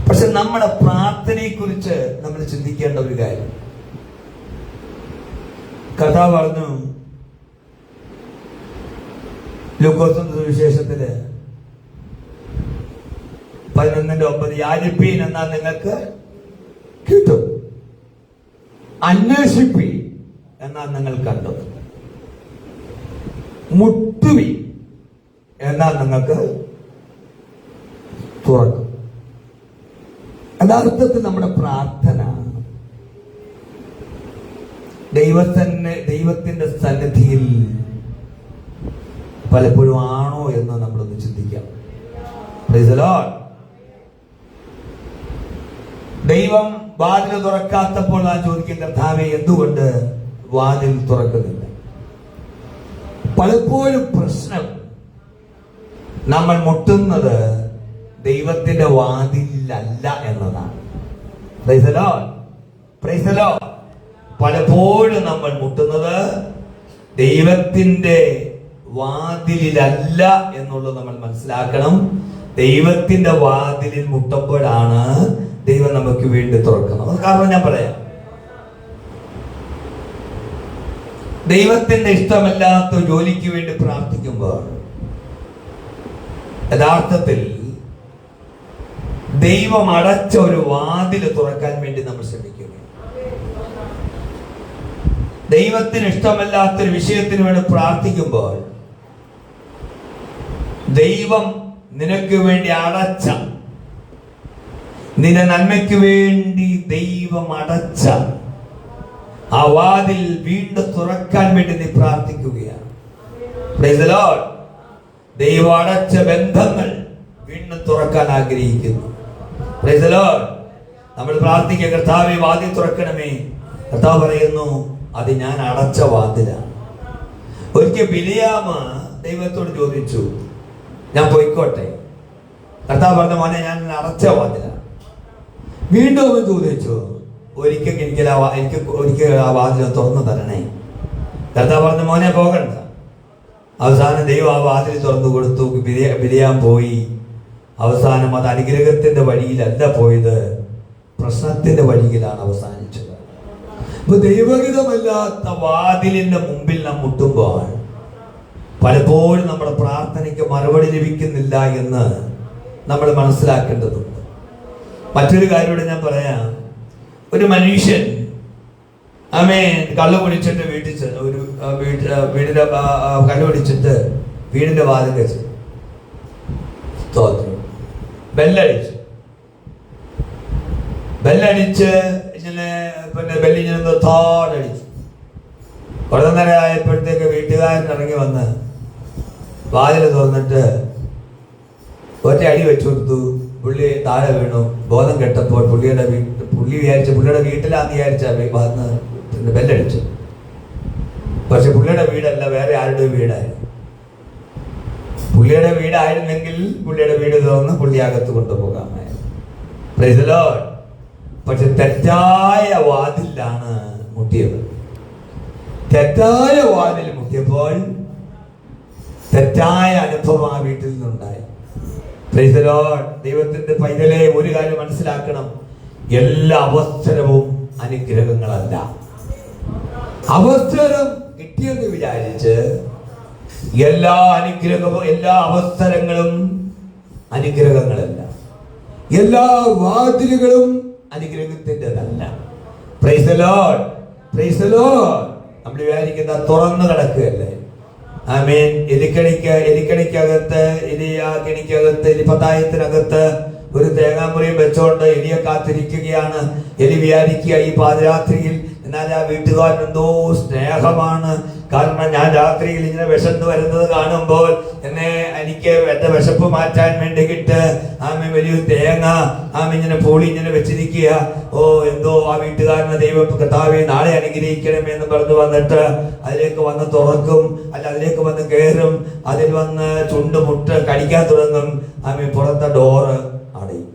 S1: പക്ഷെ നമ്മുടെ പ്രാർത്ഥനയെ കുറിച്ച് നമ്മൾ ചിന്തിക്കേണ്ട ഒരു കാര്യം, കർത്താവ് പറഞ്ഞു ലൂക്കോസിന്റെ സുവിശേഷത്തില് 11:9, യാചിപ്പീൻ എന്നാൽ നിങ്ങൾക്ക് കിട്ടും, അന്വേഷിപ്പീൻ എന്നാൽ നിങ്ങൾ കണ്ടെത്തും, മുട്ടുവീൻ എന്നാൽ നിങ്ങൾക്ക് തുറക്കും. യഥാർത്ഥത്തിൽ നമ്മുടെ പ്രാർത്ഥന ദൈവത്തിന്റെ സന്നിധിയിൽ പലപ്പോഴും ആണോ എന്ന് നമ്മളൊന്ന് ചിന്തിക്കാം. Price the Lord. ദൈവം വാതിൽ തുറക്കാത്തപ്പോൾ ഞാൻ ചോദിക്കും, കർത്താവേ എന്തുകൊണ്ട് വാതിൽ തുറക്കുന്നില്ല? പലപ്പോഴും പ്രശ്നം നമ്മൾ മുട്ടുന്നത് ദൈവത്തിന്റെ വാതിലല്ല എന്നതാണ്. Price the lord, praise the Lord. പലപ്പോഴും നമ്മൾ മുട്ടുന്നത് ദൈവത്തിന്റെ വാതിലിലല്ല എന്നുള്ളത് നമ്മൾ മനസ്സിലാക്കണം. ദൈവത്തിന്റെ വാതിലിൽ മുട്ടുമ്പോഴാണ് ദൈവം നമുക്ക് വേണ്ടി തുറക്കുന്നത്. കാരണം ഞാൻ പറയാം, ദൈവത്തിന്റെ ഇഷ്ടമല്ലാത്ത ജോലിക്ക് വേണ്ടി പ്രാർത്ഥിക്കുമ്പോൾ യഥാർത്ഥത്തിൽ ദൈവം അടച്ച ഒരു വാതില് തുറക്കാൻ വേണ്ടി നമ്മൾ ശ്രമിക്കുക. ദൈവത്തിന് ഇഷ്ടമല്ലാത്തൊരു വിഷയത്തിന് വേണ്ടി പ്രാർത്ഥിക്കുമ്പോൾ ദൈവം നിനക്ക് വേണ്ടി അടച്ച, നിന്റെ നന്മയ്ക്ക് വേണ്ടി ദൈവം അടച്ച ആ വാതിൽ വീണ്ടും തുറക്കാൻ വേണ്ടി നീ പ്രാർത്ഥിക്കുകയാണ്. Price the Lord. ദൈവം അടച്ച ബന്ധങ്ങൾ വീണ്ടും തുറക്കാൻ ആഗ്രഹിക്കുന്നു. Price the lord. നമ്മൾ പ്രാർത്ഥിക്കുക, കർത്താവേ വാതിൽ തുറക്കണമേ. കർത്താവ് പറയുന്നു, അത് ഞാൻ അടച്ച വാതിലാണ്. ഒരിക്കൽ ബിലിയാമ ദൈവത്തോട് ചോദിച്ചു, ഞാൻ പോയിക്കോട്ടെ? കർത്താവ് പറഞ്ഞ, മോനെ ഞാൻ അടച്ച വാതിലാണ്. വീണ്ടും അവൻ ചോദിച്ചു, ഒരിക്കൽ എനിക്ക് ഒരിക്കൽ ആ വാതിൽ തുറന്നു തരണേ. കർത്താവ് പറഞ്ഞ, മോനെ പോകണ്ട. അവസാനം ദൈവം ആ വാതിൽ തുറന്നു കൊടുത്തു. ബിലിയാം പോയി. അവസാനം അത് അനുഗ്രഹത്തിന്റെ വഴിയിലല്ല പോയത്, പ്രശ്നത്തിന്റെ വഴിയിലാണ് അവസാനിച്ചത്. അപ്പൊ ദൈവഹിതമല്ലാത്ത വാതിലിന്റെ മുമ്പിൽ നാം മുട്ടുമ്പോൾ പലപ്പോഴും നമ്മുടെ പ്രാർത്ഥനയ്ക്ക് മറുപടി ലഭിക്കുന്നില്ല എന്ന് നമ്മൾ മനസ്സിലാക്കേണ്ടതുണ്ട്. മറ്റൊരു കാര്യം ഞാൻ പറയാം. ഒരു മനുഷ്യൻ കള്ളു കുടിച്ചിട്ട് വീടിന്റെ കള്ളു കുടിച്ചിട്ട് വീടിന്റെ വാതിൽ വെച്ച് ബെല്ലടിച്ച് ഇങ്ങനെ ബെല്ലിങ്ങനെ തോടടിച്ചു. കുറേ നേരം ആയപ്പോഴത്തേക്ക് വീട്ടുകാരൻ ഇറങ്ങി വന്ന് വാതിൽ തുറന്നിട്ട് ഒറ്റ അടി വെച്ചു കൊടുത്തു. പുള്ളി താഴെ വീണു. ബോധം കെട്ടപ്പോൾ പുള്ളി പുള്ളിയുടെ വീട്ടിലാന്ന് വിചാരിച്ച വന്ന് ബെല്ലടിച്ചു. പക്ഷെ പുള്ളിയുടെ വീടല്ല, വേറെ ആരുടെ വീടായിരുന്നു. പുള്ളിയുടെ വീടായിരുന്നെങ്കിൽ പുള്ളിയുടെ വീട് തുറന്ന് പുള്ളി അകത്ത് കൊണ്ടുപോകാമായിരുന്നു. Price the Lord. പക്ഷെ തെറ്റായ വാതിലാണ് മുട്ടിയത്. തെറ്റായ വാതിൽ മുട്ടിയപ്പോൾ തെറ്റായ അനുഭവം ആ വീട്ടിൽ നിന്നുണ്ടായി. Praise the lord. ദൈവത്തിന്റെ പൈതലെ ഒരു കാര്യം മനസ്സിലാക്കണം, എല്ലാ അവസരവും അനുഗ്രഹങ്ങളല്ല. അവസരം കിട്ടിയെന്ന് വിചാരിച്ച് എല്ലാ അവസരങ്ങളും അനുഗ്രഹങ്ങളല്ല. എല്ലാ വാതിലുകളും അനുഗ്രഹത്തിൻ്റെതല്ല. Praise the lord, praise the lord. നമ്മൾ വിചാരിക്കുന്ന തുറന്നു കിടക്കുകയല്ലേ. ആമേൻ. എലിക്കണിക്കകത്ത് എലിപ്പത്തായത്തിനകത്ത് ഒരു തേങ്ങാമുറിയും വെച്ചോണ്ട് എലിയെ കാത്തിരിക്കുകയാണ്. എലി വിചാരിക്കുക ഈ പാതിരാത്രിയിൽ എന്നാൽ ആ വീട്ടുകാരൻ എന്തോ സ്നേഹമാണ്. കാരണം ഞാൻ രാത്രിയിൽ ഇങ്ങനെ വിശന്ന് വരുന്നത് കാണുമ്പോൾ എനിക്ക് എന്റെ വിശപ്പ് മാറ്റാൻ വേണ്ടിയിട്ട് വലിയൊരു തേങ്ങ ഇങ്ങനെ പൂളി ഇങ്ങനെ വെച്ചിരിക്കുക. ഓ എന്തോ ആ വീട്ടുകാരനെ ദൈവം കർത്താവേ നാളെ അനുഗ്രഹിക്കണമേ എന്ന് പറഞ്ഞു വന്നിട്ട് അതിലേക്ക് വന്ന് തുറക്കും, അതിലേക്ക് വന്ന് കയറും, അതിൽ വന്ന് ചുണ്ട് മുട്ട് കടിക്കാൻ തുടങ്ങും. പുറത്തെ ഡോറ് അടയും.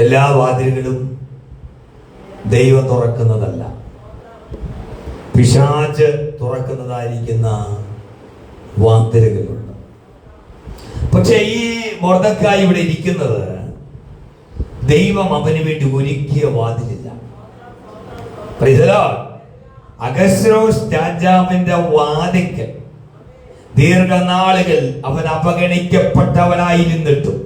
S1: എല്ലാ വാതിലുകളും ദൈവം തുറക്കുന്നതല്ല, പിശാച് തുറക്കുന്നതായിരിക്കുന്ന വാതിലുകളുണ്ട്. പക്ഷെ ഈ മൊർദെഖായി ഇവിടെ ഇരിക്കുന്നത് ദൈവം അവന് വേണ്ടി ഒരുക്കിയ വാതിലില്ല. അഹസ്വേരോസ് രാജാവിന്റെ വാതിൽക്കൽ ദീർഘനാളുകൾ അവൻ അവഗണിക്കപ്പെട്ടവനായിരുന്നിട്ടും,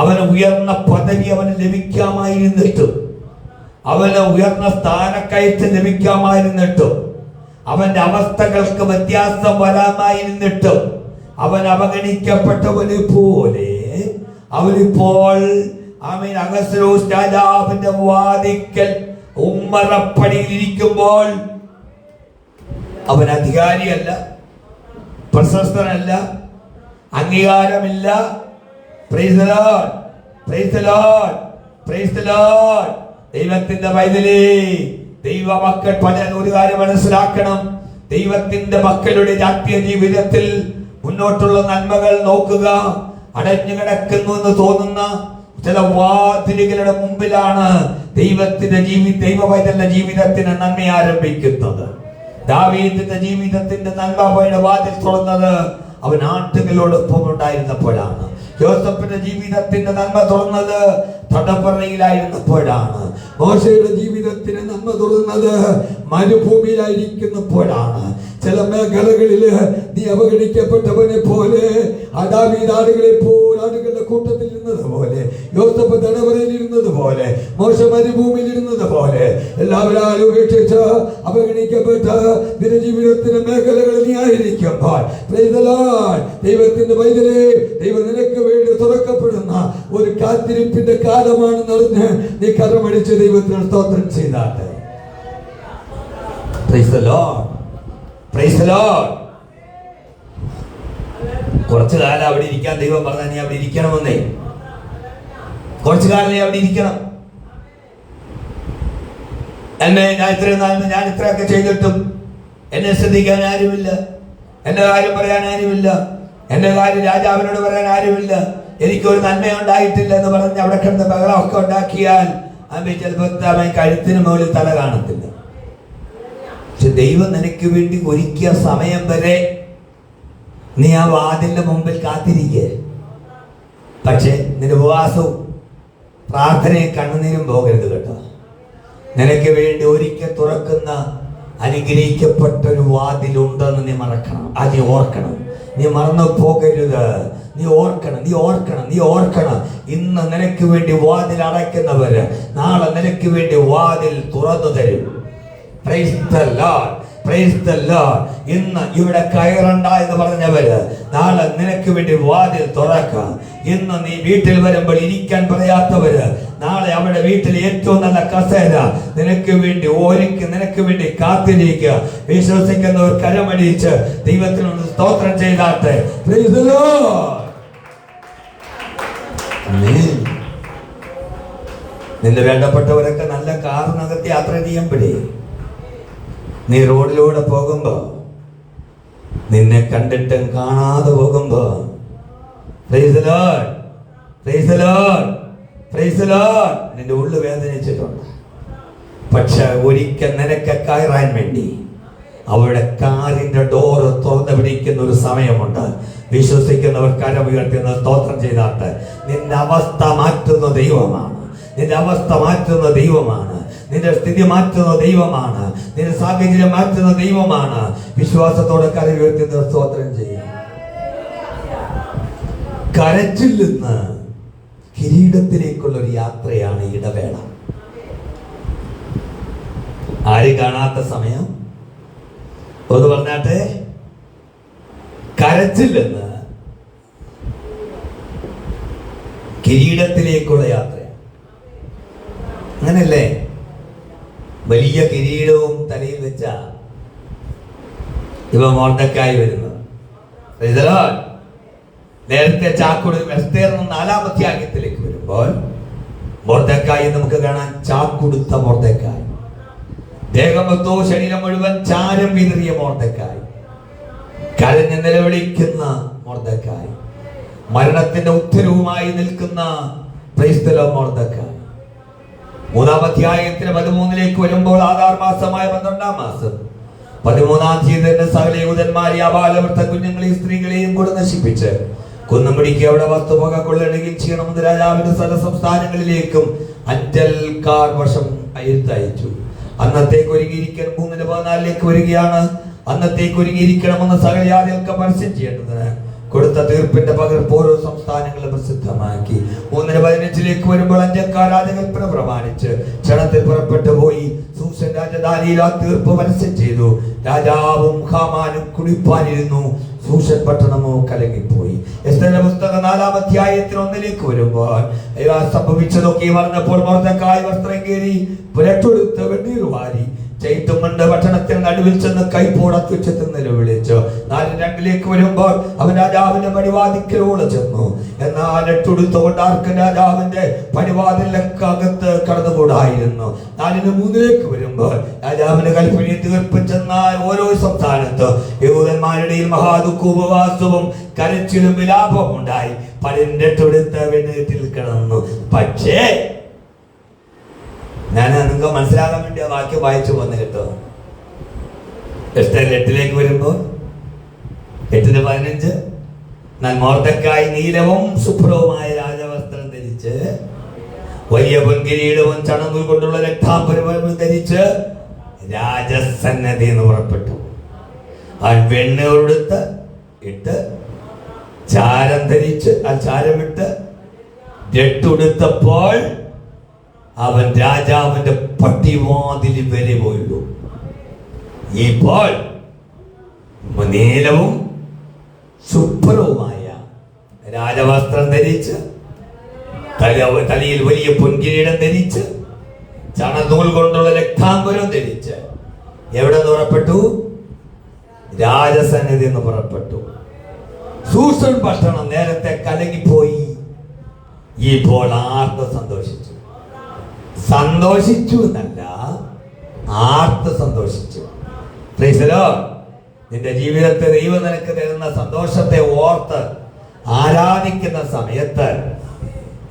S1: അവന് ഉയർന്ന പദവി അവന് ലഭിക്കാമായിരുന്നിട്ടും, അവന് ഉയർന്ന സ്ഥാനക്കയറ്റം ലഭിക്കാമായിരുന്നിട്ടും, അവന്റെ അവസ്ഥകൾക്ക് വ്യത്യാസം വരാമായിരുന്നിട്ടും, അവൻ അവഗണിക്കപ്പെട്ടവനെ പോലെ അവനിപ്പോൾ അഹസ്വേരോസ് രാജാവിന്റെ വാതിൽക്കൽ ഉമ്മറപ്പടിയിൽ ഇരിക്കുമ്പോൾ അവൻ അധികാരിയല്ല, പ്രശസ്തനല്ല, അംഗീകാരമില്ല. Praise the lord, praise the lord, praise the lord. ദൈവത്തിന്റെ പൈതലേ, ദൈവ മക്കൾ ഒരു കാര്യം മനസ്സിലാക്കണം. ദൈവത്തിന്റെ മക്കളുടെ രാഷ്ട്രീയ ജീവിതത്തിൽ മുന്നോട്ടുള്ള നന്മകൾ നോക്കുക. അടഞ്ഞു കിടക്കുന്നു എന്ന് തോന്നുന്ന ചില വാതിലുകളുടെ മുമ്പിലാണ് ദൈവ പൈതലിന്റെ ജീവിതത്തിന് നന്മ ആരംഭിക്കുന്നത്. ദാവീദിന്റെ ജീവിതത്തിന്റെ നന്മയുടെ വാതിൽ തുറന്നത് അവൻ ആട്ടുകളോടൊപ്പം ഉണ്ടായിരുന്നപ്പോഴാണ്. യോസേഫിന്റെ ജീവിതത്തിന്റെ നന്മ തുറന്നത് തടവറയിലായിരുന്നപ്പോഴാണ്. മോശയുടെ ജീവിതത്തിന് നന്മ തുറന്നത് മരുഭൂമിയിലായിരിക്കുന്നപ്പോഴാണ്. ചില മേഖലകളില് നീ അവഗണിക്കപ്പെട്ടവനെ പോലെ, ആടുകളെ പോലെ ആടുകളുടെ കൂട്ടത്തിൽ ഇരുന്നത് പോലെ, യോസേഫ് തടവറയിൽ ഇരുന്നത് പോലെ, മോശ മരുഭൂമിയിൽ ഇരുന്നത് പോലെ, എല്ലാവരും ഉപേക്ഷിച്ച് അവഗണിക്കപ്പെട്ട നിന്റെ ജീവിതത്തിന്റെ മേഖലകളിൽ നീ ആയിരിക്കുമ്പോൾ ദൈവത്തിന്റെ പൈതലേ, ദൈവം നിനക്ക് വേണ്ടി തുറക്കപ്പെടുന്ന ഒരു കാത്തിരിപ്പിന്റെ കാലമാണ് നടന്ന് നീ കരമടിച്ച് ദൈവത്തിന് സ്തോത്രം ചെയ്താട്ടെ. Praise the lord, praise the lord. കുറച്ചു കാലം അവിടെ ഇരിക്കാൻ ദൈവം പറഞ്ഞാൽ നീ അവിടെ ഇരിക്കണമെന്നേ. കുറച്ചു കാലം നീ അവിടെ ഇരിക്കണം. ഞാൻ ഇത്രയൊക്കെ ചെയ്തിട്ടും എന്നെ ശ്രദ്ധിക്കാൻ ആരുമില്ല, എന്റെ കാര്യം പറയാൻ ആരുമില്ല, എന്റെ കാര്യം രാജാവിനോട് പറയാൻ ആരുമില്ല, എനിക്കൊരു നന്മ ഉണ്ടായിട്ടില്ല എന്ന് പറഞ്ഞ് അവിടെ കിടന്ന് ബഹളമൊക്കെ ഉണ്ടാക്കിയാൽ ചിലപ്പോൾ കഴുത്തിന് മുകളിൽ തല കാണത്തില്ല. പക്ഷെ ദൈവം നിനക്ക് വേണ്ടി ഒരുക്കിയ സമയം വരെ നീ ആ വാതിലിന്റെ മുമ്പിൽ കാത്തിരിക്കേ. പക്ഷെ നിന്റെ ഉപവാസവും പ്രാർത്ഥനയും കണ്ണുനീരും പോകരുത് കേട്ടോ. നിനക്ക് വേണ്ടി ഒരിക്കൽ തുറക്കുന്ന അനുഗ്രഹിക്കപ്പെട്ടൊരു വാതിലുണ്ടെന്ന് നീ മറക്കണം. അത് നീ ഓർക്കണം. നീ മറന്നു പോകരുത്. നീ ഓർക്കണം, നീ ഓർക്കണം, നീ ഓർക്കണം. ഇന്ന് നിനക്ക് വേണ്ടി വാതിൽ അടയ്ക്കുന്നവര് നാളെ നിനക്ക് വേണ്ടി വാതിൽ തുറന്നു തരും. Price the lord, praise the Lord. ഇന്ന് ഇവിടെ കയറണ്ട എന്ന് പറഞ്ഞവര് നാളെ നിനക്ക് വേണ്ടി വാതിൽ തുറക്കാം. ഇന്ന് നീ വീട്ടിൽ വരുമ്പോൾ ഇരിക്കാൻ പറയാത്തവര് നാളെ അവിടെ വീട്ടിൽ ഏറ്റവും നല്ല കസേര നിനക്ക് വേണ്ടി ഒരുക്കി നിനക്ക് വേണ്ടി കാത്തിരിക്കുക. വിശ്വസിക്കുന്നവർ കരമടിച്ച് ദൈവത്തിനോട് സ്തോത്രം ചെയ്താട്ടെ. Praise the Lord. നിന്റെ വേണ്ടപ്പെട്ടവരൊക്കെ നല്ല കാറിനകത്ത് യാത്ര ചെയ്യുമ്പോഴേ നീ റോഡിലൂടെ പോകുമ്പോ നിന്നെ കണ്ടിട്ടും കാണാതെ പോകുമ്പോ price the lord, praise the lord, praise the Lord, നിന്റെ ഉള്ളു വേദനിച്ചിട്ടുണ്ട്. പക്ഷെ ഒരിക്കൽ നിനക്ക് കയറാൻ വേണ്ടി അവരുടെ കാറിന്റെ ഡോറ് തുറന്നു പിടിക്കുന്ന ഒരു സമയമുണ്ട്. വിശ്വസിക്കുന്നവർ കരമുയർത്തുന്ന സ്തോത്രം ചെയ്താട്ട്. നിന്റെ അവസ്ഥ മാറ്റുന്ന ദൈവമാണ്, നിന്റെ അവസ്ഥ മാറ്റുന്ന ദൈവമാണ്, നിന്റെ സ്ഥിതി മാറ്റുന്ന ദൈവമാണ്, നിന്റെ സാഹചര്യം മാറ്റുന്ന ദൈവമാണ്. വിശ്വാസത്തോടെ കരമുയർത്തുന്ന സ്തോത്രം ചെയ്യും. കരച്ചിൽ നിന്ന് കിരീടത്തിലേക്കുള്ള ഒരു യാത്രയാണ് ഇടവേള. ആരും കാണാത്ത സമയം ഒന്ന് പറഞ്ഞാട്ടെ. കരച്ചിൽ നിന്ന് കിരീടത്തിലേക്കുള്ള യാത്രയാണ്. അങ്ങനല്ലേ? വലിയ കിരീടവും തലയിൽ വെച്ച ഇവ മൊർദെഖായി വരുന്നത്. നേരത്തെ ചാക്കുട എസ്തേർ 4-ാം അധ്യായത്തിലേക്ക് വരുമ്പോൾ മൊർദെഖായി നമുക്ക് കാണാൻ ചാക്കുടുത്ത മൊർദെഖായി, ദേഹമൊത്തോ ശരീരം മുഴുവൻ ചാരം വിതറിയ മൊർദെഖായി, കരഞ്ഞ് നിലവിളിക്കുന്ന മൊർദെഖായി, മരണത്തിന്റെ ഉത്തരവുമായി നിൽക്കുന്ന മൊർദെഖായി. 3-ാം അധ്യായത്തിന് 13-ലേക്ക് വരുമ്പോൾ ആധാർ മാസമായ 12-ാം മാസം 13-ാം തീയതി സകല യൂതന്മാരെ അബാലവൃത്ത കുഞ്ഞുങ്ങളെയും സ്ത്രീകളെയും കൂടെ നശിപ്പിച്ച് കുന്നും പിടിക്കുക, അവിടെ വസ്തുവക കൊള്ളയിടുകയും ചെയ്യണമെന്ന് രാജാവിന്റെ സ്ഥല സംസ്ഥാനങ്ങളിലേക്കും അഞ്ചൽക്കാർ വർഷം അയച്ചു. അന്നത്തേക്ക് ഒരുങ്ങിയിരിക്കാൻ 3-14 വരികയാണ്. അന്നത്തേക്ക് ഒരുങ്ങിയിരിക്കണമെന്ന് സകല ജാതികൾക്ക് പരസ്യം ചെയ്യേണ്ടതിന് കൊടുത്ത തീർപ്പിന്റെ പകർപ്പ് ഓരോ സംസ്ഥാനങ്ങളും പ്രസിദ്ധമാക്കി. 3-15 വരുമ്പോൾ അഞ്ചൽക്കാർ രാജകൽപ്പന പ്രമാണിച്ച് ക്ഷണത്തിൽ പുറപ്പെട്ടു പോയി. സൂസൻ രാജധാനിയിൽ ആ തീർപ്പ് പരസ്യം ചെയ്തു. രാജാവും ഹാമാനും കുടിപ്പാനിരുന്നു. സൂസൻ പട്ടണമോ കലങ്ങിപ്പോയി. എസ്തേറിന്റെ പുസ്തകം 4-ാം അധ്യായത്തിൽ 1-ലേക്ക് വരുമ്പോൾ സംഭവിച്ചതൊക്കെ പറഞ്ഞപ്പോൾ മൊർദെഖായി വസ്ത്രം കീറി പുരട്ടെടുത്ത് വെണ്ണീർ വാരി ചൈത്തുമുണ്ട് പട്ടണത്തിന് നടുവിൽ ചെന്ന് കൈപ്പോടത്തുവെച്ച് നിലവിളിച്ചു. 4-2 വരുമ്പോൾ അവൻ രാജാവിന്റെ പടിവാതിക്കലോട് ചെന്നു. എന്നാൽ എട്ടുടുത്തുകൊണ്ട് ആർക്കും രാജാവിന്റെ പടിവാതിലകത്ത് കടന്നുകൂടായിരുന്നു. 4-3 വരുമ്പോൾ രാജാവിന്റെ കൽപ്പനയെ തീർപ്പിച്ചെന്നാൽ ഓരോ സംസ്ഥാനത്ത് യഹൂദന്മാരുടെ മഹാദുഃഖവും ഉപവാസവും കരച്ചിലും വിലാപവും ഉണ്ടായി. 18 വെണ്ണീറ്റിൽ കിടന്നു. പക്ഷേ ഞാൻ നിങ്ങൾക്ക് മനസ്സിലാകാൻ വേണ്ടി ആ വാക്യം വായിച്ചു വന്നു കേട്ടോ. എസ്തേർ 8-ലേക്ക് വരുമ്പോൾ 8-15 മൊർദെഖായി നീലവും ശുഭ്രവുമായ രാജവസ്ത്രം ധരിച്ച് വലിയ പൊൻകിരീടവും ചണനൂൽ കൊണ്ടുള്ള രക്താംബരവും ധരിച്ച് രാജസന്നദ്ധി എന്ന് പുറപ്പെട്ടു. ആ വെണ്ണൂടുത്ത് ഇട്ട് ചാരം ധരിച്ച് ആ ചാരമിട്ട് രട്ടുടുത്തപ്പോൾ അവൻ രാജാവിന്റെ പട്ടിവാതിൽ വരെ പോയുള്ളൂ. ഇപ്പോൾ നീലവും ശുഭ്രവുമായ രാജവസ്ത്രം ധരിച്ച് തലയിൽ വലിയ പൊൻകിരീടം ധരിച്ച് ചണനൂൽ കൊണ്ടുള്ള രക്താംബരം ധരിച്ച് എവിടെ നിന്ന് പുറപ്പെട്ടു? രാജസന്നിധി എന്ന് പുറപ്പെട്ടു. സൂസൻ പട്ടണം നേരത്തെ കലങ്ങിപ്പോയി. ഇപ്പോൾ ആർത്ത് സന്തോഷിച്ചു. സന്തോഷിച്ചു എന്നല്ല, ആർത്ത് സന്തോഷിച്ചു. Price the Lord. നിന്റെ ജീവിതത്തെ ദൈവം നിനക്ക് തരുന്ന സന്തോഷത്തെ ഓർത്ത് ആരാധിക്കുന്ന സമയത്ത്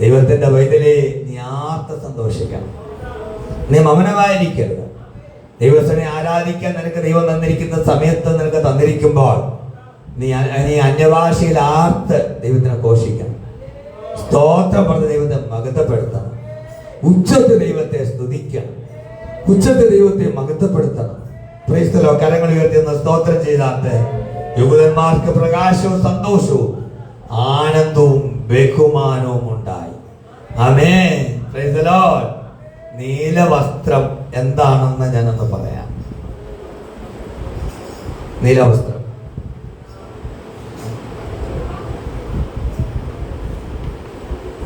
S1: ദൈവത്തിന്റെ വൈതലേ നീ ആർത്ത് സന്തോഷിക്കണം. നീ മൗനമായിരിക്കരുത്. ദൈവത്തിനെ ആരാധിക്കാൻ നിനക്ക് ദൈവം തന്നിരിക്കുന്ന സമയത്ത് നിനക്ക് തന്നിരിക്കുമ്പോൾ നീ അന്യഭാഷയിൽ ആർത്ത് ദൈവത്തിനെ ഘോഷിക്കണം. സ്തോത്രം പറഞ്ഞ് ദൈവത്തെ മഹത്വപ്പെടുത്തണം. ഉച്ചത്തിൽ ദൈവത്തെ സ്തുതിക്കണം. ഉച്ചത്തിൽ ദൈവത്തെ മഹത്വപ്പെടുത്തണം. Price the Lord. കരങ്ങൾ ഉയർത്തി സ്തോത്രം ചെയ്താട്ട് യഹൂദന്മാർക്ക് പ്രകാശവും സന്തോഷവും ആനന്ദവും ബഹുമാനവും ഉണ്ടായി. ആമേൻ. Praise the lord. നീലവസ്ത്രം എന്താണെന്ന് ഞാനൊന്ന് പറയാം. നീലവസ്ത്രം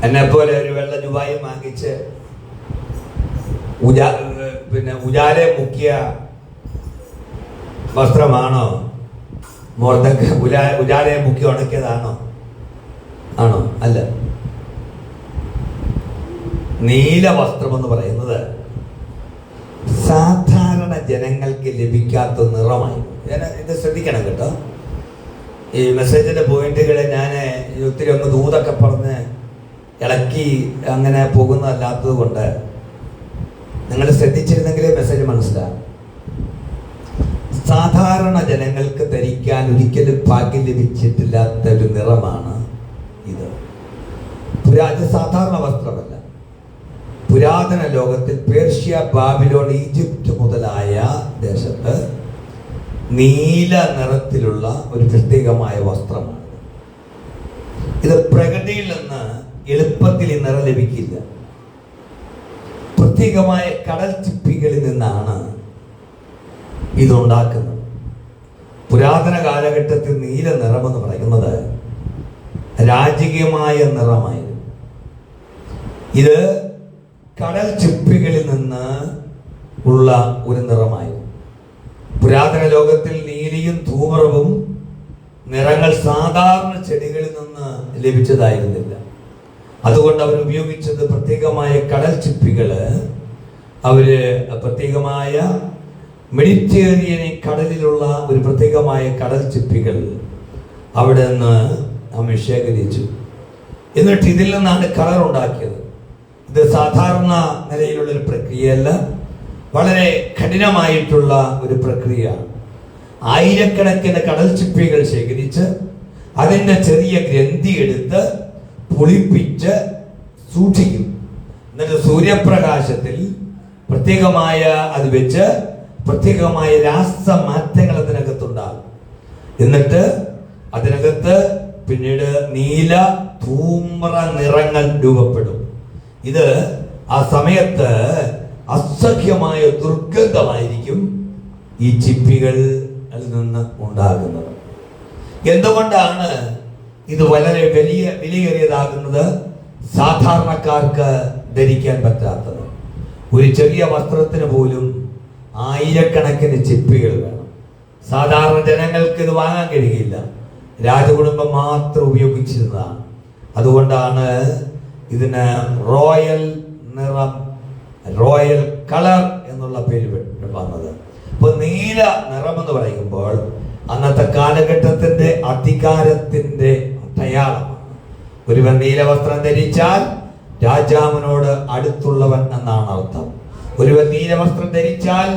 S1: എന്നെ പോലെ ഒരു വെള്ള ജുബായി വാങ്ങിച്ച് ഉജാലെ മുക്കിയ വസ്ത്രമാണോ? ഉജാലെ മുക്കി ഉണക്കിയതാണോ? ആണോ? അല്ല. നീലവസ്ത്രം എന്ന് പറയുന്നത് സാധാരണ ജനങ്ങൾക്ക് ലഭിക്കാത്ത നിറമായി. ഇത് ശ്രദ്ധിക്കണം കേട്ടോ. ഈ മെസ്സേജിന്റെ പോയിന്റുകളെ ഞാൻ ഒത്തിരി ഒന്ന് ദൂതൊക്കെ പറഞ്ഞ് ഇളക്കി അങ്ങനെ പോകുന്നതല്ലാത്തത് കൊണ്ട് നിങ്ങൾ ശ്രദ്ധിച്ചിരുന്നെങ്കിലേ മെസ്സേജ് മനസ്സിലാകും. സാധാരണ ജനങ്ങൾക്ക് ധരിക്കാൻ ഒരിക്കലും ഭാഗ്യം ലഭിച്ചിട്ടില്ലാത്ത ഒരു നിറമാണ് ഇത്. സാധാരണ വസ്ത്രമല്ല. പുരാതന ലോകത്തിൽ പേർഷ്യ, ബാബിലോൺ, ഈജിപ്റ്റ് മുതലായ ദേശത്ത് നീല നിറത്തിലുള്ള ഒരു പ്രത്യേകമായ വസ്ത്രമാണ്. ഇത് പ്രകൃതിയിൽ നിന്ന് എളുപ്പത്തിൽ ഈ നിറം ലഭിക്കില്ല. പ്രത്യേകമായ കടൽ ചിപ്പികളിൽ നിന്നാണ് ഇതുണ്ടാക്കുന്നത്. പുരാതന കാലഘട്ടത്തിൽ നീല നിറമെന്ന് പറയുന്നത് രാജകീയമായ നിറമായിരുന്നു. ഇത് കടൽ ചിപ്പികളിൽ നിന്ന് ഉള്ള ഒരു നിറമായിരുന്നു. പുരാതന ലോകത്തിൽ നീലിയും ധൂമ്രവും നിറങ്ങൾ സാധാരണ ചെടികളിൽ നിന്ന് ലഭിച്ചതായിരുന്നില്ല. അതുകൊണ്ട് അവർ ഉപയോഗിച്ചത് പ്രത്യേകമായ കടൽ ചിപ്പികള്. അവര് പ്രത്യേകമായ മെഡിറ്ററേനിയൻ കടലിലുള്ള ഒരു പ്രത്യേകമായ കടൽ ചിപ്പികൾ അവിടെ നിന്ന് നമ്മൾ ശേഖരിച്ചു. എന്നിട്ട് ഇതിൽ നിന്നാണ് കളർ ഉണ്ടാക്കിയത്. ഇത് സാധാരണ നിലയിലുള്ളൊരു പ്രക്രിയയല്ല, വളരെ കഠിനമായിട്ടുള്ള ഒരു പ്രക്രിയയാണ്. ആയിരക്കണക്കിന് കടൽ ചിപ്പികൾ ശേഖരിച്ച് അതിൻ്റെ ചെറിയ ഗ്രന്ഥി എടുത്ത് പുളിപ്പിച്ച് സൂക്ഷിക്കും. എന്നിട്ട് സൂര്യപ്രകാശത്തിൽ പ്രത്യേകമായ അത് വെച്ച് പ്രത്യേകമായ രാസമാറ്റങ്ങൾ അതിനകത്തുണ്ടാകും. എന്നിട്ട് അതിനകത്ത് പിന്നീട് നീല ധൂമ്ര നിറങ്ങൾ രൂപപ്പെടും. ഇത് ആ സമയത്ത് അസഖ്യമായ ദുർഗന്ധമായിരിക്കും ഈ ചിപ്പികളിൽ നിന്ന് ഉണ്ടാകുന്നത്. എന്തുകൊണ്ടാണ് ഇത് വളരെ വലിയ വിലയേറിയതാകുന്നത്? സാധാരണക്കാർക്ക് ധരിക്കാൻ പറ്റാത്തത്. ഒരു ചെറിയ വസ്ത്രത്തിന് പോലും ആയിരക്കണക്കിന് ചിപ്പികൾ വേണം. സാധാരണ ജനങ്ങൾക്ക് ഇത് വാങ്ങാൻ കഴിയില്ല. രാജകുടുംബം മാത്രം ഉപയോഗിച്ചിരുന്നതാണ്. അതുകൊണ്ടാണ് ഇതിന് റോയൽ നിറം, റോയൽ കളർ എന്നുള്ള പേര് വന്നത്. അപ്പൊ നീല നിറം എന്ന് പറയുമ്പോൾ അന്നത്തെ കാലഘട്ടത്തിന്റെ അധികാരത്തിന്റെ അടയാളമാണ്. ഒരുവൻ നീല വസ്ത്രം ധരിച്ചാൽ രാജാവിനോട് അടുത്തുള്ളവൻ എന്നാണ് അർത്ഥം. ഒരുവൻ നീല വസ്ത്രം ധരിച്ചാൽ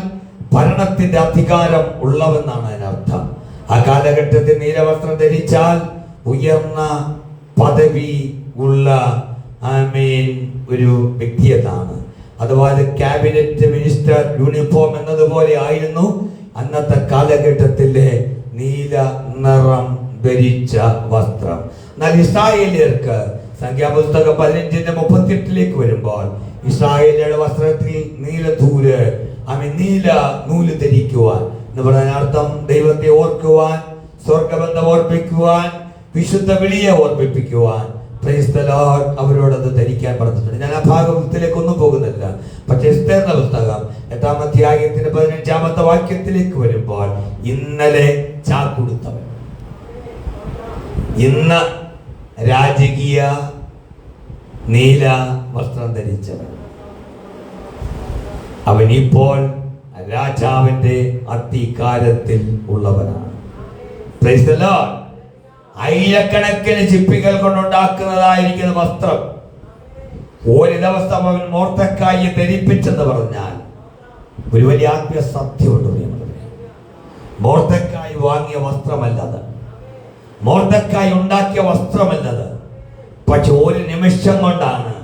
S1: ഭരണത്തിന്റെ അധികാരം ഉള്ളവെന്നാണ് അതിനർത്ഥം. ആ കാലഘട്ടത്തിൽ നീലവസ്ത്രം ധരിച്ചാൽ ഉയർന്ന പദവി ഉള്ള ഒരു വ്യക്തിയെന്നാണ്. അതുപോലെ ക്യാബിനറ്റ് മിനിസ്റ്റർ യൂണിഫോം എന്നതുപോലെ ആയിരുന്നു അന്നത്തെ കാലഘട്ടത്തിലെ നീല നിറം ധരിച്ച വസ്ത്രം. എന്നാൽ ഇസ്രായേലിയർക്ക് സംഖ്യാപുസ്തകം 15:38 വരുമ്പോൾ ഇസ്രായേലിയുടെ വസ്ത്രത്തിൽ നീല നൂല് ധരിക്കുവാൻ എന്ന് പറഞ്ഞ അർത്ഥം ദൈവത്തെ ഓർക്കുവാൻ, സ്വർഗബന്ധം ഓർപ്പിക്കുവാൻ, വിശുദ്ധ വിളിയെ ഓർമ്മിപ്പിക്കുവാൻ അവരോടത് ധരിക്കാൻ പറഞ്ഞിട്ടുണ്ട്. ഞാൻ ആ ഭാഗത്തിലേക്കൊന്നും പോകുന്നില്ല. പക്ഷേ എസ്തേറിന്റെ പുസ്തകം 8-ാം അധ്യായത്തിന്റെ 15-ാമത്തെ വാക്യത്തിലേക്ക് വരുമ്പോൾ ഇന്നലെ ചാക്കുടുത്തവൻ, ഇന്ന് രാജകീയ നീല വസ്ത്രം ധരിച്ചവൻ, അവനിപ്പോൾ രാജാവിന്റെ അധികാരത്തിൽ ഉള്ളവനാണ്. Price the Lord. ആയിരക്കണക്കിന് ചിപ്പികൾ കൊണ്ടുണ്ടാക്കുന്നതായിരിക്കുന്ന വസ്ത്രം ഒരു ദിവസം അവൻ മൊർദെഖായിയെ ധരിപ്പിച്ചെന്ന് പറഞ്ഞാൽ ഒരു വലിയ ആത്മീയ സത്യമുണ്ട്. മൊർദെഖായി വാങ്ങിയ വസ്ത്രമല്ലത്, മൊർദെഖായി ഉണ്ടാക്കിയ വസ്ത്രമല്ലത്. പക്ഷെ ഒരു നിമിഷം കൊണ്ടാണ്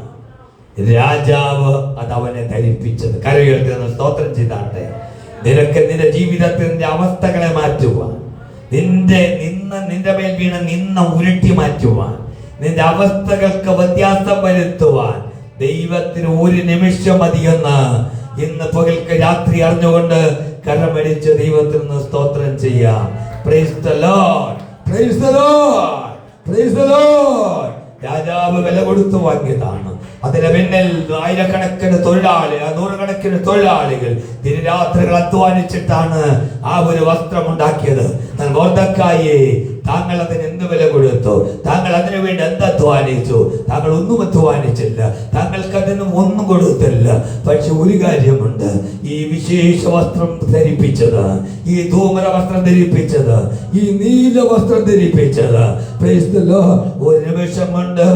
S1: രാജാവ് അത് അവനെ ധരിപ്പിച്ചത്. കരയുയർത്തി സ്തോത്രം ചെയ്താട്ടെ. നിനക്ക് നിന്റെ ജീവിതത്തിന്റെ അവസ്ഥകളെ മാറ്റുവാൻ, നിന്റെ മേൽ വീണ നിന്ന ഉരുട്ടി മാറ്റുവാൻ, നിന്റെ അവസ്ഥകൾക്ക് വ്യത്യാസം വരുത്തുവാൻ ദൈവത്തിന് ഒരു നിമിഷം മതിയെന്ന് ഇന്ന് പകൽക്ക് രാത്രി അറിഞ്ഞുകൊണ്ട് കരമടിച്ച് ദൈവത്തിന് സ്തോത്രം ചെയ്യാം. Price the lord, praise the lord, praise the Lord. രാജാവ് വില കൊടുത്തു വാങ്ങിയതാണ്. അതിന് പിന്നിൽ ആയിരക്കണക്കിന് തൊഴിലാളികൾ, നൂറുകണക്കിന് തൊഴിലാളികൾ ദിനരാത്രികൾ അധ്വാനിച്ചിട്ടാണ് ആ ഒരു വസ്ത്രം ഉണ്ടാക്കിയത്. മൊർദെഖായിയെ താങ്കൾ അതിന് എന്ത് വില കൊടുത്തു? താങ്കൾ അതിനു വേണ്ടി എന്ത് അധ്വാനിച്ചു? താങ്കൾ ഒന്നും അധ്വാനിച്ചില്ല, താങ്കൾക്ക് അതിനും ഒന്നും കൊടുത്തില്ല. പക്ഷെ ഒരു കാര്യമുണ്ട്, ഈ വിശേഷ വസ്ത്രം ധരിപ്പിച്ചത്, ഈ ധൂമ്ര വസ്ത്രം ധരിപ്പിച്ചത്, ഈ നീല വസ്ത്രം ധരിപ്പിച്ചത്, പ്രൈസ് ദി ലോർഡ്, ഒരു നിമിഷം കൊണ്ട്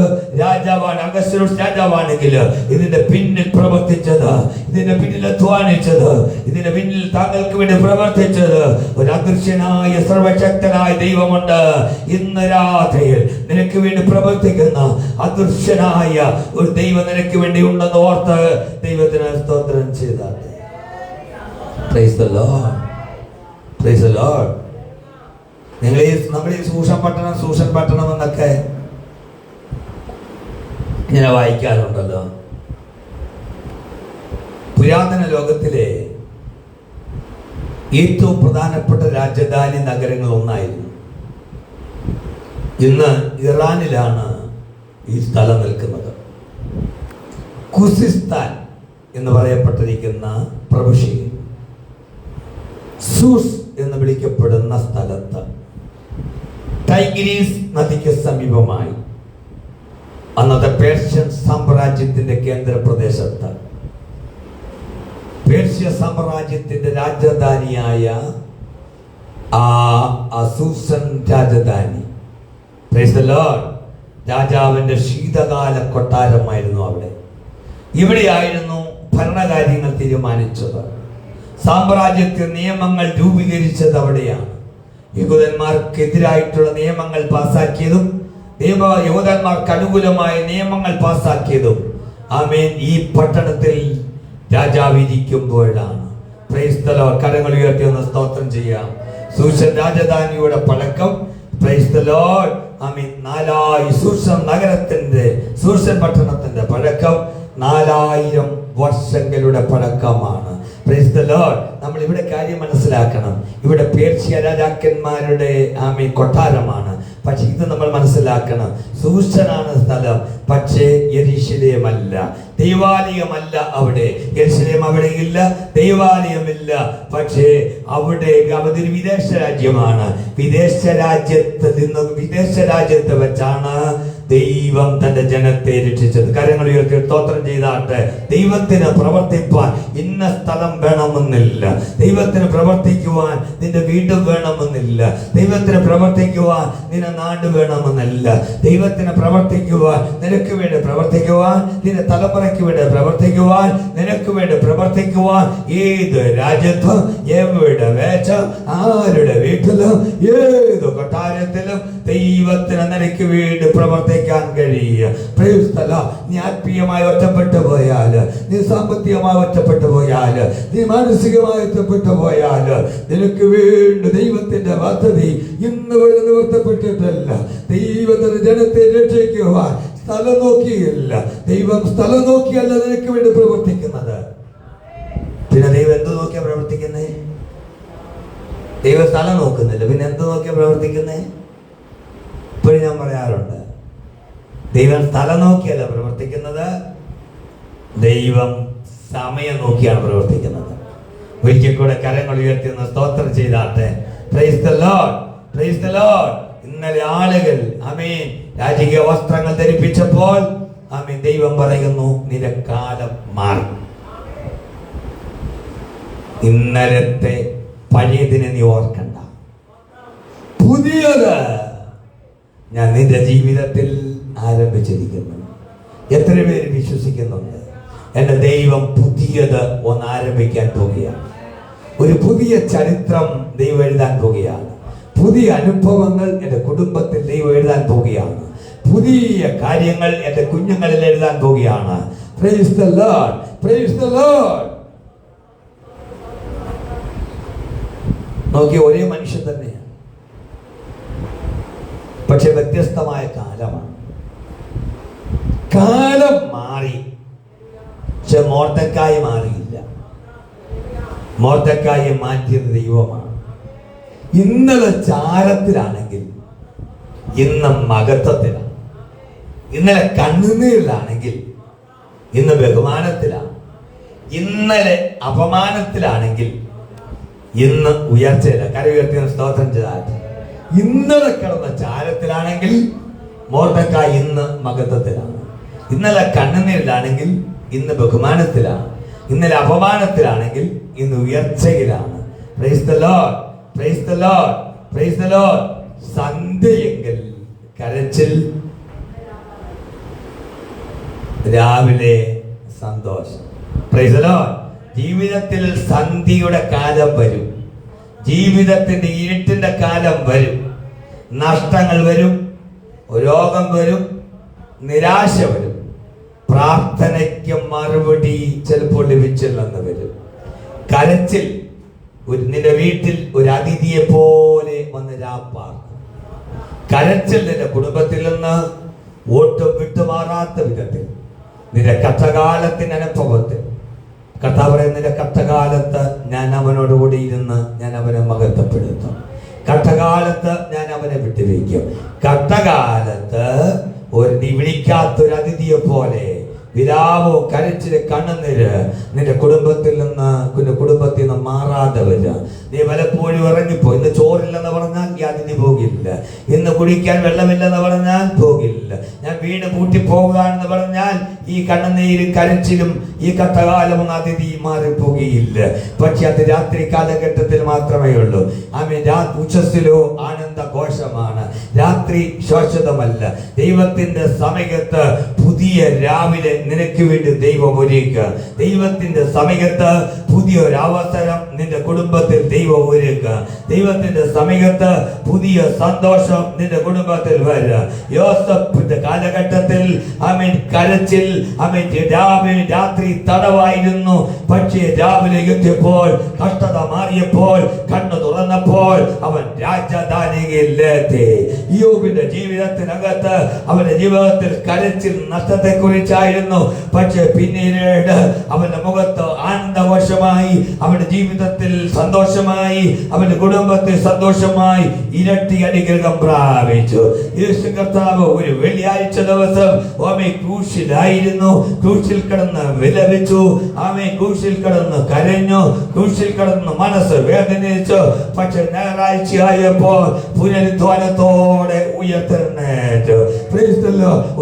S1: രാജാവാണ്, അഗസ്ത്യോസ് രാജാവാണെങ്കിൽ ഇതിന്റെ പിന്നിൽ പ്രവർത്തിച്ചത്, ഇതിന്റെ പിന്നിൽ അധ്വാനിച്ചത്, ഇതിന്റെ പിന്നിൽ താങ്കൾക്ക് വേണ്ടി പ്രവർത്തിച്ചത് ഒരു അദൃശ്യനായ സർവശക്തനായ ദൈവമുണ്ട്. ഇന്ന് രാത്രിയിൽ നിനക്ക് വേണ്ടി പ്രവർത്തിക്കുന്ന അദൃശ്യനായ ഒരു ദൈവം നിനക്ക് വേണ്ടി ഉണ്ടെന്ന് ഓർത്ത് ദൈവത്തിന് സ്തോത്രം ചെയ്താട്ടെ. Praise the lord, praise the lord. നമ്മൾ ഈ സൂഷൻ പട്ടണം എന്നൊക്കെ ഇങ്ങനെ വായിക്കാറുണ്ടല്ലോ. പുരാതന ലോകത്തിലെ ഏറ്റവും പ്രധാനപ്പെട്ട രാജധാനി നഗരങ്ങൾ ഒന്നായിരുന്നു. ഇന്ന് ഇറാനിലാണ് ഈ സ്ഥലം നിൽക്കുന്നത്. കുസിസ്ഥാൻ എന്ന് പറയപ്പെട്ടിരിക്കുന്ന പ്രവിശ്യയിൽ സൂസ് എന്ന് വിളിക്കപ്പെടുന്ന സ്ഥലത്ത് ടൈഗ്രീസ് നദിക്ക് സമീപമായി അന്നത്തെ പേർഷ്യൻ സാമ്രാജ്യത്തിന്റെ കേന്ദ്രപ്രദേശത്ത് പേർഷ്യ സാമ്രാജ്യത്തിന്റെ രാജധാനിയായ സൂസൻ രാജധാനി, പ്രൈസ് ദി ലോർഡ്, രാജാവിന്റെ ശീതകാല കൊട്ടാരമായിരുന്നു അവിടെ. ഇവിടെയായിരുന്നു ഭരണകാര്യങ്ങൾ തീരുമാനിച്ചത്. സാമ്രാജ്യത്തിൽ നിയമങ്ങൾ രൂപീകരിച്ചത് അവിടെയാണ്. യഹൂദന്മാർക്കെതിരായിട്ടുള്ള നിയമങ്ങൾ പാസാക്കിയതും യഹൂദന്മാർക്ക് അനുകൂലമായ നിയമങ്ങൾ പാസാക്കിയതും ആമേൻ ഈ പട്ടണത്തിൽ രാജാവ് ഇരിക്കുമ്പോഴാണ്. Price the Lord. കരങ്ങൾ ഉയർത്തി ഒന്ന് സ്തോത്രം ചെയ്യാം. സൂസൻ രാജധാനിയുടെ പഴക്കം, price the lord, amen, Susan പട്ടണത്തിന്റെ പഴക്കം 4000 വർഷങ്ങളുടെ പഴക്കമാണ്. Price the lord. നമ്മൾ ഇവിടെ കാര്യം മനസ്സിലാക്കണം. ഇവിടെ പേർഷ്യ രാജാക്കന്മാരുടെ കൊട്ടാരമാണ്. പക്ഷെ ഇത് നമ്മൾ മനസ്സിലാക്കണം. സൂസനാണ് സ്ഥലം, പക്ഷേ യെരൂശലേമല്ല, ദൈവാലയമല്ല അവിടെ. യെരൂശലേം അവിടെ ഇല്ല, ദൈവാലയമില്ല. പക്ഷേ അവിടെ അതൊരു വിദേശ രാജ്യമാണ്. വിദേശ രാജ്യത്ത് വെച്ചാണ് ദൈവം തന്റെ ജനത്തെ രക്ഷിച്ചത്. കാര്യങ്ങൾ ഉയർത്തി സ്തോത്രം ചെയ്താട്ടെ. ദൈവത്തിന് പ്രവർത്തിപ്പാൻ ഇന്ന സ്ഥലം വേണമെന്നില്ല. ദൈവത്തിന് പ്രവർത്തിക്കുവാൻ നിന്റെ വീട് വേണമെന്നില്ല. ദൈവത്തിന് പ്രവർത്തിക്കുവാൻ നിന്റെ നാട് വേണമെന്നില്ല. ദൈവത്തിന് പ്രവർത്തിക്കുവാൻ, നിനക്ക് വേണ്ടി പ്രവർത്തിക്കുവാൻ, നിന്റെ തലമുറയ്ക്ക് വേണ്ടി പ്രവർത്തിക്കുവാൻ, നിനക്ക് വേണ്ടി പ്രവർത്തിക്കുവാൻ ഏത് രാജ്യത്തും, എവിടെ വെച്ച്, ആരുടെ വീട്ടിലും, ഏത് കൊട്ടാരത്തിലും ദൈവത്തിന് നിനക്ക് വേണ്ടി പ്രവർത്തിക്കാൻ കഴിയുക. നീ ആത്മീയമായി ഒറ്റപ്പെട്ടു പോയാല്, നീ സാമ്പത്തികമായി ഒറ്റപ്പെട്ടു പോയാല്, നീ മാനസികമായി ഒറ്റപ്പെട്ടു പോയാല്, നിനക്ക് വേണ്ടി ദൈവത്തിന്റെ പദ്ധതി ഇന്ന് വരെ നിവർത്തപ്പെട്ടിട്ടല്ല. ദൈവത്തിന്റെ ജനത്തെ രക്ഷിക്കുവാൻ സ്ഥലം നോക്കിയില്ല. ദൈവം സ്ഥലം നോക്കിയല്ല നിനക്ക് വേണ്ടി പ്രവർത്തിക്കുന്നത്. പിന്നെ ദൈവം എന്ത് നോക്കിയാ പ്രവർത്തിക്കുന്നേ? ദൈവം സ്ഥലം നോക്കുന്നില്ല, പിന്നെ എന്ത് നോക്കിയാ പ്രവർത്തിക്കുന്നേ? ഇപ്പോഴും ഞാൻ പറയാറുണ്ട്, ദൈവം സ്ഥലം നോക്കിയല്ല പ്രവർത്തിക്കുന്നത്, ദൈവം സമയം നോക്കിയാണ് പ്രവർത്തിക്കുന്നത്. ഒരിക്കൽ കൂടെ കരങ്ങൾ ഉയർത്തി സ്തോത്രം ചെയ്താട്ടെ. Praise the lord, praise the lord. ഇന്നലെ ആളുകൾ ആമേൻ രാജകീയ വസ്ത്രങ്ങൾ ധരിപ്പിച്ചപ്പോൾ ആമേൻ ദൈവം പറയുന്നു, നിന്റെ കാലം മാറി. ഇന്നലത്തെ പഴയതിനെ നീ ഓർക്കണ്ട, പുതിയത് ഞാൻ നിന്റെ ജീവിതത്തിൽ ആരംഭിച്ചിരിക്കുന്നു. എത്ര പേര് വിശ്വസിക്കുന്നുണ്ട്? എന്റെ ദൈവം പുതിയത് ഒന്ന് ആരംഭിക്കാൻ പോവുകയാണ്. ഒരു പുതിയ ചരിത്രം ദൈവം എഴുതാൻ പോവുകയാണ്. പുതിയ അനുഭവങ്ങൾ എന്റെ കുടുംബത്തിൽ ദൈവം എഴുതാൻ പോവുകയാണ്. പുതിയ കാര്യങ്ങൾ എന്റെ കുഞ്ഞുങ്ങളിൽ എഴുതാൻ പോവുകയാണ്. Price the lord, praise the Lord. നോക്കി, ഒരേ മനുഷ്യൻ തന്നെയാണ്, പക്ഷെ വ്യത്യസ്തമായ കാലമാണ്. കാലം മാറി, പക്ഷെ മോർദെഖായി മാറിയില്ല. മോർദെഖായി മാറ്റിയത് ദൈവമാണ്. ഇന്നലെ ചാരത്തിലാണെങ്കിൽ ഇന്ന് മഹത്വത്തിലാണ്. ഇന്നലെ കണ്ണുനീരിലാണെങ്കിൽ ഇന്ന് ബഹുമാനത്തിലാണ്. ഇന്നലെ അപമാനത്തിലാണെങ്കിൽ ഇന്ന് ഉയർച്ചയില്ല. കര ഉയർത്തി സ്തോത്രം ചെയ്താൽ. ഇന്നലെ കിടന്ന ചാരത്തിലാണെങ്കിൽ മോർദെഖായി ഇന്ന് മഹത്വത്തിലാണ്. ഇന്നലെ കണ്ണുനീരിലാണെങ്കിൽ ഇന്ന് ബഹുമാനത്തിലാണ്. ഇന്നലെ അപമാനത്തിലാണെങ്കിൽ ഇന്ന് ഉയർച്ചയിലാണ്. Praise the lord, praise the lord, praise the lord. സന്ധ്യയെങ്കിൽ കരച്ചിൽ, രാവിലെ സന്തോഷം. Praise the lord. ജീവിതത്തിൽ സന്ധ്യയുടെ കാലം വരും, ജീവിതത്തിന്റെ ഇരുട്ടിന്റെ കാലം വരും, നഷ്ടങ്ങൾ വരും, രോഗം വരും, നിരാശ വരും, പ്രാർത്ഥനയ്ക്ക് മറുപടി ചിലപ്പോൾ ലഭിച്ചില്ലെന്ന് വരും. കരച്ചിൽ നിന്റെ വീട്ടിൽ ഒരു അതിഥിയെ പോലെ വന്ന് രാപ്പാർക്കും. കരച്ചിൽ നിന്റെ കുടുംബത്തിൽ നിന്ന് ഒട്ടും വിട്ടുമാറാത്ത വിധത്തിൽ നിന്റെ കഷ്ടകാലത്തിന്റെ അനുഭവത്തിൽ കർത്താവ് പറയുന്ന, നിന്റെ കഷ്ടകാലത്ത് ഞാൻ അവനോടുകൂടി ഇരുന്ന് ഞാൻ അവനെ മഹത്വപ്പെടുത്തും. കഷ്ടകാലത്ത് ഞാൻ അവനെ വിട്ടുവയ്ക്കും. കഷ്ടകാലത്ത് നീ വിളിക്കാത്തൊരു അതിഥിയെ പോലെ വിലാപോ കരച്ചില് കണ്ണുനീര് നിന്റെ കുടുംബത്തിൽ നിന്ന് മാറാതെ വരിക. നീ പലപ്പോഴും ഇറങ്ങിപ്പോ. ഇന്ന് ചോറില്ലെന്ന് പറഞ്ഞാൽ യാതിന് പോകില്ല. ഇന്ന് കുടിക്കാൻ വെള്ളമില്ലെന്ന് പറഞ്ഞാൽ പോകില്ല. ഞാൻ വീട് പൂട്ടി പോകുകയാണെന്ന് പറഞ്ഞാൽ ഈ കണ്ണുനീരും കരച്ചിലും ഈ കഷ്ടകാലം അതിഥി മാറിപ്പോകുകയില്ല. പക്ഷെ അത് രാത്രി കാലഘട്ടത്തിൽ മാത്രമേ ഉള്ളൂ. ഉച്ചത്തിലോ ആനന്ദ ഘോഷമാണ്, രാത്രി ശോഷിതമല്ല. ദൈവത്തിന്റെ സമയത്ത് പുതിയ രാവിലെ നിനക്ക് വേണ്ടി ദൈവം ഒരുക്കുക. ദൈവത്തിന്റെ സമയത്ത് പുതിയൊരവസരം നിന്റെ കുടുംബത്തിൽ ദൈവം ഒരുക്കുക. ദൈവത്തിന്റെ സമയത്ത് പുതിയ സന്തോഷം നിന്റെ കുടുംബത്തിൽ വരിക. യോസഫിന്റെ കാലഘട്ടത്തിൽ കരച്ചിൽ, രാത്രി തടവായിരുന്നു. പക്ഷേ രാവിലെ എത്തിയപ്പോൾ, കഷ്ടത മാറിയപ്പോൾ, കണ്ണു തുറന്നപ്പോൾ അവൻ രാജധാനിയിലെത്തി. യോബിന്റെ ജീവിതത്തിനകത്ത് അവന്റെ ജീവിതത്തിൽ കരച്ചിൽ നഷ്ടത്തെ കുറിച്ചായിരുന്നു. പക്ഷെ പിന്നീട് അവന്റെ മുഖത്ത് ആനന്ദഘോഷമായി, അവന്റെ ജീവിതത്തിൽ സന്തോഷമായി, അവന്റെ കുടുംബത്തിൽ സന്തോഷമായി, ഇരട്ടി അനുഗ്രഹം പ്രാപിച്ചു. യേശു കർത്താവ് ഒരു വെള്ളിയാഴ്ച ദിവസം ക്രൂശിലായിരുന്നു. ക്രൂശിൽ കിടന്ന് വിലപിച്ചു. ക്രൂശിൽ കിടന്ന് കരഞ്ഞു. ക്രൂശിൽ കിടന്ന് മനസ്സ് വേദനിച്ചു. പക്ഷെ ഞായറാഴ്ചയായപ്പോൾ പുനരുദ്ധാനത്തോടെ ഉയർത്തെഴുന്നേറ്റു.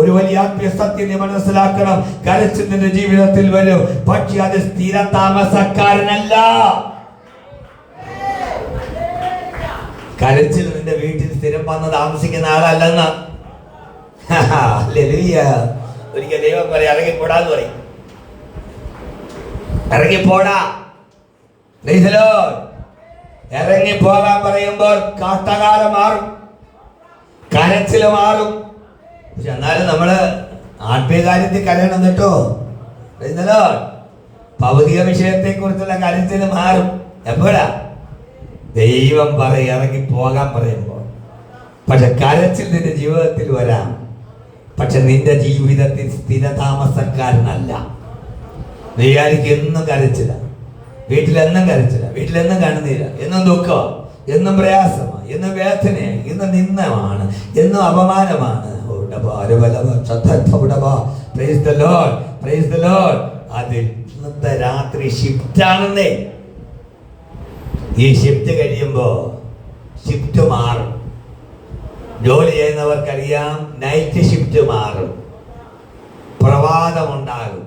S1: ഒരു വലിയ ആത്മീയ സത്യം നീ മനസ്സിലാക്കണം. കരച്ചിൽ നിന്റെ ജീവിതത്തിൽ വരും, പക്ഷെ അത് സ്ഥിര താമസക്കാരനല്ല. കരച്ചിൽ നിന്റെ വീട്ടിൽ സ്ഥിരം വന്ന് താമസിക്കുന്ന ആളല്ലെന്ന്. ഒരിക്കൽ ദൈവം പറയും, ഇറങ്ങിപ്പോടാന്ന് പറയും. ഇറങ്ങിപ്പോടാ. ഇറങ്ങിപ്പോകാൻ പറയുമ്പോൾ കാട്ടകാലം മാറും, കരച്ചില് മാറും. പക്ഷെ എന്നാലും നമ്മള് ആത്മീയകാര്യത്തിൽ കരയണം കേട്ടോ. ഭൗതിക വിഷയത്തെ കുറിച്ചുള്ള കരച്ചില് മാറും. എപ്പോഴാ? ദൈവം പറയും ഇറങ്ങി പോകാൻ പറയുമ്പോൾ. പക്ഷെ കരച്ചിൽ നിന്റെ ജീവിതത്തിൽ വരാം, പക്ഷെ നിന്റെ ജീവിതത്തിൽ സ്ഥിരതാമസക്കാരനല്ല. നീ ആയിരിക്കും എന്നും കരച്ചില്ല, വീട്ടിലെന്നും കരച്ചില്ല, വീട്ടിലെന്നും കണ്ണുനീര, എന്നും ദുഃഖം, എന്നും പ്രയാസമാണ്, എന്നും വേദനയാണ്, എന്നും നിന്ദമാണ്, എന്നും അപമാനമാണ്. അത് ഇന്നത്തെ രാത്രി ഷിഫ്റ്റ് ആണെന്നേ. ഈ ഷിഫ്റ്റ് കഴിയുമ്പോ ഷിഫ്റ്റ് മാറും. ജോലി ചെയ്യുന്നവർക്കറിയാം, നൈറ്റ് ഷിഫ്റ്റ് മാറും, പ്രഭാതമുണ്ടാകും.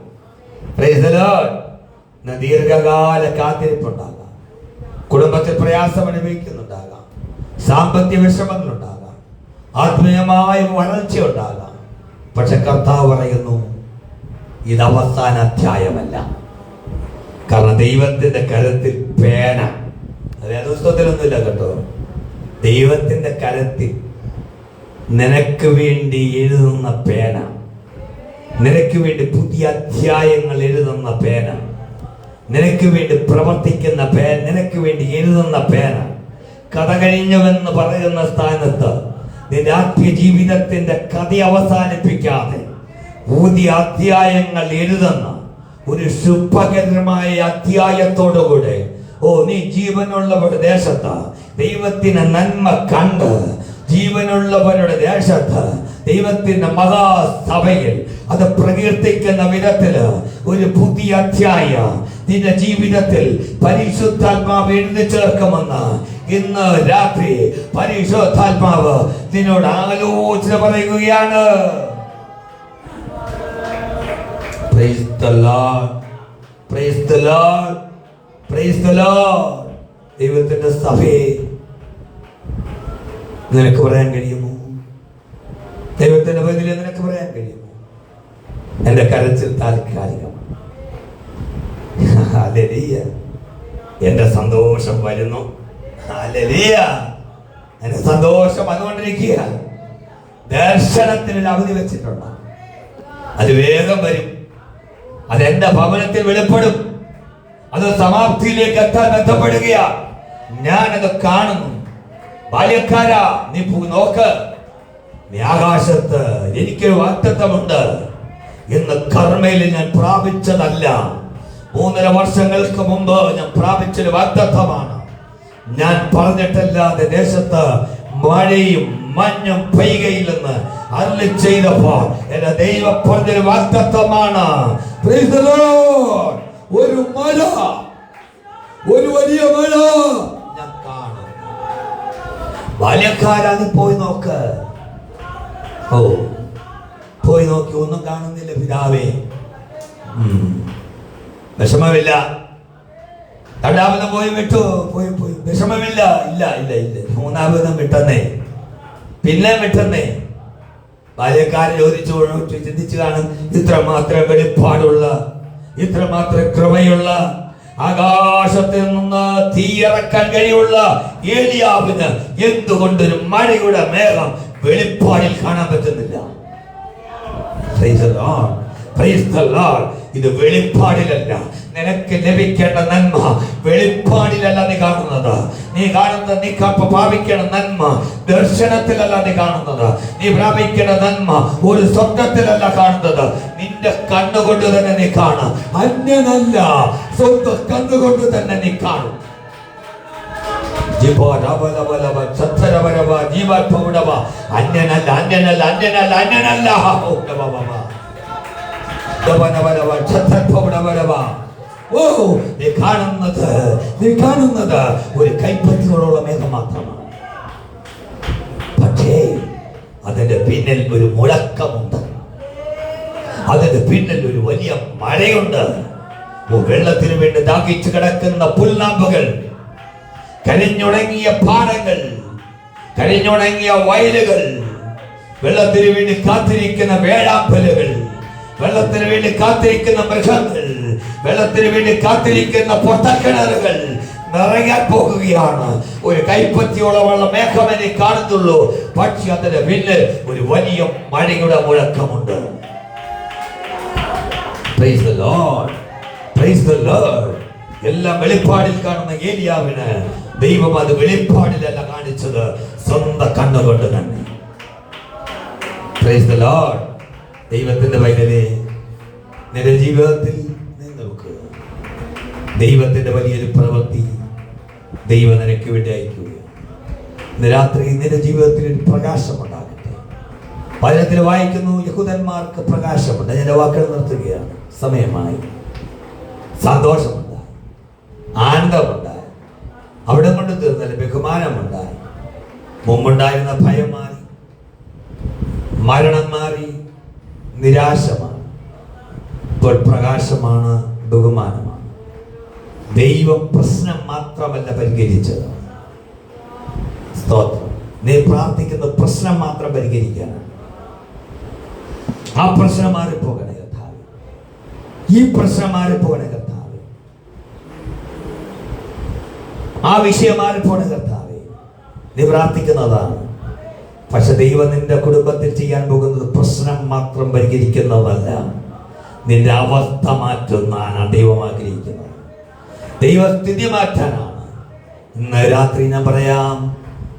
S1: ദീർഘകാല കാത്തിരിപ്പുണ്ടാകാം, കുടുംബത്തിൽ പ്രയാസം അനുഭവിക്കുന്നുണ്ടാകാം, സാമ്പത്തിക വിഷമങ്ങളുണ്ടാകാം, ആത്മീയമായ വളർച്ച ഉണ്ടാകാം. പക്ഷെ കർത്താവ് പറയുന്നു ഇത് അവസാന അധ്യായമല്ല. കാരണം ദൈവത്തിന്റെ കരത്തിൽ പേന, പുസ്തകത്തിലൊന്നുമില്ല കേട്ടോ, ദൈവത്തിന്റെ കരത്തിൽ നിനക്ക് വേണ്ടി എഴുതുന്ന പേന, നിനക്ക് വേണ്ടി പുതിയ അധ്യായങ്ങൾ എഴുതുന്ന പേന, നിനക്ക് വേണ്ടി പ്രവർത്തിക്കുന്ന പേന, നിനക്ക് വേണ്ടി എഴുതുന്ന പേന. കഥ കഴിഞ്ഞുവെന്ന് പറയുന്ന സ്ഥാനത്ത് നിന്റെ ആത്മീയ ജീവിതത്തിന്റെ കഥ അവസാനിപ്പിക്കാതെ പുതിയ അധ്യായങ്ങൾ എഴുതുന്ന ഒരു ശുഭകരമായ അധ്യായത്തോടുകൂടെ നീ ജീവനുള്ളവരുടെ ദേശത്ത് ദൈവത്തിന് നന്മ കണ്ട്, ജീവനുള്ളവരുടെ ദേശത്ത് ദൈവത്തിന്റെ മഹാസഭയിൽ അത് പ്രകീർത്തിക്കുന്ന വിധത്തില് ഒരു പുതിയ അധ്യായം നിന്റെ ജീവിതത്തിൽ പരിശുദ്ധാത്മാവ് എഴുതി ചേർക്കുമെന്ന് ഇന്ന് രാത്രി പരിശുദ്ധാത്മാവ് നിന്നോട് ആലോചന പറയുകയാണ്. Praise the Lord. Praise the Lord. Praise the Lord. ദൈവത്തിന്റെ സഭയെ നിനക്ക് പറയാൻ കഴിയുമോ? ദൈവത്തിന്റെ ബദലിൽ നിനക്ക് പറയാൻ കഴിയുമോ? എന്റെ കരച്ചിൽ താൽക്കാലികമാണ്, ഹല്ലേലൂയ. എന്റെ സന്തോഷം വരുന്നു, ഹല്ലേലൂയ. എന്റെ സന്തോഷം വന്നുകൊണ്ടിരിക്കുക. ദർശനത്തിന് അവധി വെച്ചിട്ടുണ്ട്, അത് വേഗം വരും. അതെന്റെ ഭവനത്തിൽ വെളിപ്പെടും. അത് സമാപ്തിയിലേക്ക് എത്താൻ ബന്ധപ്പെടുകയാ. ഞാനത് കാണുന്നു. ബാല്യക്കാരാ, നീ നോക്ക്, നീ ആകാശത്ത് എനിക്കൊരു വാഗ്ദത്തമുണ്ട് എന്ന് കർമ്മയിൽ ഞാൻ പ്രാപിച്ചതല്ല. 3.5 വർഷങ്ങൾക്ക് മുമ്പ് ഞാൻ പ്രാപിച്ചൊരു വാഗ്ദത്തമാണ്. ഞാൻ പറഞ്ഞിട്ടല്ലാതെ ദേശത്ത് മഴയും മഞ്ഞും പെയ്യുകയില്ലെന്ന് അരുളി ചെയ്തപ്പോൾ എന്റെ ദൈവം പറഞ്ഞൊരു വാഗ്ദത്തമാണ്. Praise the Lord. ഒരു മഴ, ഒരു വലിയ മഴ ഞാൻ കാണും. ബാല്യക്കാരാ, നീ പോയി നോക്ക്. പോയി നോക്കി, ഒന്നും കാണുന്നില്ല പിതാവേ. വിഷമമില്ല. രണ്ടാമതും പോയി വിട്ടു, പോയി വിഷമമില്ല. ഇല്ല ഇല്ല ഇല്ല. മൂന്നാമതും വിട്ടെന്നേ, പിന്നെ വിട്ടെന്നേ. ബാല്യക്കാരൻ ചോദിച്ചു ചിന്തിച്ചു കാണും, ഇത്രമാത്രം വെളിപ്പാടുള്ള, ഇത്രമാത്രം കൃപയുള്ള, ആകാശത്തിൽ നിന്ന് തീയിറക്കാൻ കഴിയുള്ള ഏലിയാവിന് എന്തുകൊണ്ടൊരു മഴയുടെ മേഘം വെളിപ്പാടിൽ കാണാൻ പറ്റുന്നില്ല? Praise the Lord. Praise the Lord. ഇത് വെളിപ്പാടിലല്ല. നിനക്ക് ലഭിക്കേണ്ട നന്മ വെളിപ്പാടിലല്ല നീ കാണുന്നത്. നീ കാണുന്നത്, നീ പ്രാപിക്കേണ്ട നന്മ ദർശനത്തിലല്ല നീ കാണുന്നത്. നീ പ്രാപിക്കേണ്ട നന്മ ഒരു സ്വപ്നത്തിലല്ല കാണുന്നത്. നിന്റെ കണ്ണുകൊണ്ട് തന്നെ നീ കാണും. അന്യനല്ല, സ്വന്തം കണ്ണുകൊണ്ട് തന്നെ നീ കാണും. അന്യനല്ല, അന്യനല്ല, അന്യനല്ല, അന്യനല്ല. നീ കാണുന്നത് ഒരു കൈപ്പത്തിയോളം മേഘം മാത്രമാണ്. പക്ഷേ അതിന്റെ പിന്നിൽ ഒരു മുഴക്കമുണ്ട്. അതിന്റെ പിന്നിൽ ഒരു വലിയ മഴയുണ്ട്. വെള്ളത്തിന് വേണ്ടി ദാഹിച്ചു കിടക്കുന്ന പുൽനാമ്പുകൾ, കരിഞ്ഞുണങ്ങിയ പാടങ്ങൾ, കരിഞ്ഞുണങ്ങിയ വയലുകൾ, വെള്ളത്തിന് വേണ്ടി കാത്തിരിക്കുന്ന വേഴാമ്പലുകൾ, വെള്ളത്തിന് വേണ്ടി കാത്തിരിക്കുന്ന മൃഗങ്ങൾ, വെള്ളത്തിന് വേണ്ടി കാത്തിരിക്കുന്ന പൊട്ടക്കിണറുകൾ നിറയാൻ പോകുകയാണ്. ഒരു കൈപ്പത്തിയോളമുള്ള മേഘമേ കാണുന്നുള്ളൂ. പക്ഷെ അതിന്റെ പിന്നിൽ ഒരു വലിയ മഴയുടെ മുഴക്കമുണ്ട്. Praise the Lord. Praise the Lord. എല്ലാം വെളിപ്പാടിൽ കാണുന്ന ഏലിയാവിന് ദൈവം അത് വെളിപ്പാടിലല്ല കാണിച്ചത്, സ്വന്തം കണ്ണുകൊണ്ട് തന്നെ. Praise the Lord. ദൈവത്തിന്റെ വൈകലേ, നിന്റെ ജീവിതത്തിൽ നോക്കുക. ദൈവത്തിന്റെ വലിയൊരു പ്രവൃത്തി ദൈവം നിനക്ക് വേണ്ടി അയക്കുക. ഇന്ന് രാത്രി നിന്റെ ജീവിതത്തിൽ ഒരു പ്രകാശം ഉണ്ടാകട്ടെ. വചനത്തിൽ വായിക്കുന്നു, യഹൂദന്മാർക്ക് പ്രകാശമുണ്ട്. ഞാൻ വാക്കുകൾ നിർത്തുകയാണ്, സമയമായി. സന്തോഷമുണ്ടായി, ആനന്ദമുണ്ടായി, അവിടെ കൊണ്ട് തീർന്നല്ല, ബഹുമാനമുണ്ടായി. മുമ്പുണ്ടായിരുന്ന ഭയം മാറി, മരണം മാറി, നിരാശമാണ്. ഇപ്പോൾ പ്രകാശമാണ്, ബഹുമാനമാണ്. ദൈവം പ്രശ്നം മാത്രമല്ല പരിഹരിച്ചത്. സ്തോത്രം. നീ പ്രാർത്ഥിക്കുന്ന പ്രശ്നം മാത്രം പരിഹരിക്കാനാണ്. ആ പ്രശ്നം മാറിപ്പോകണേ കർത്താവേ, ഈ പ്രശ്നം മാറിപ്പോകണേ കർത്താവേ, ആ വിഷയം മാറിപ്പോകണേ കർത്താവേ. നീ പ്രാർത്ഥിക്കുന്നതാണ്. പക്ഷെ ദൈവം നിന്റെ കുടുംബത്തിൽ ചെയ്യാൻ പോകുന്നത് പ്രശ്നം മാത്രം പരിഹരിക്കുന്നതല്ല, നിന്റെ അവസ്ഥ മാറ്റുന്നതാണ് ദൈവം ആഗ്രഹിക്കുന്നത്. ദൈവസ്ഥിതി മാറ്റാനാണ്. ഇന്ന് രാത്രി ഞാൻ പറയാം,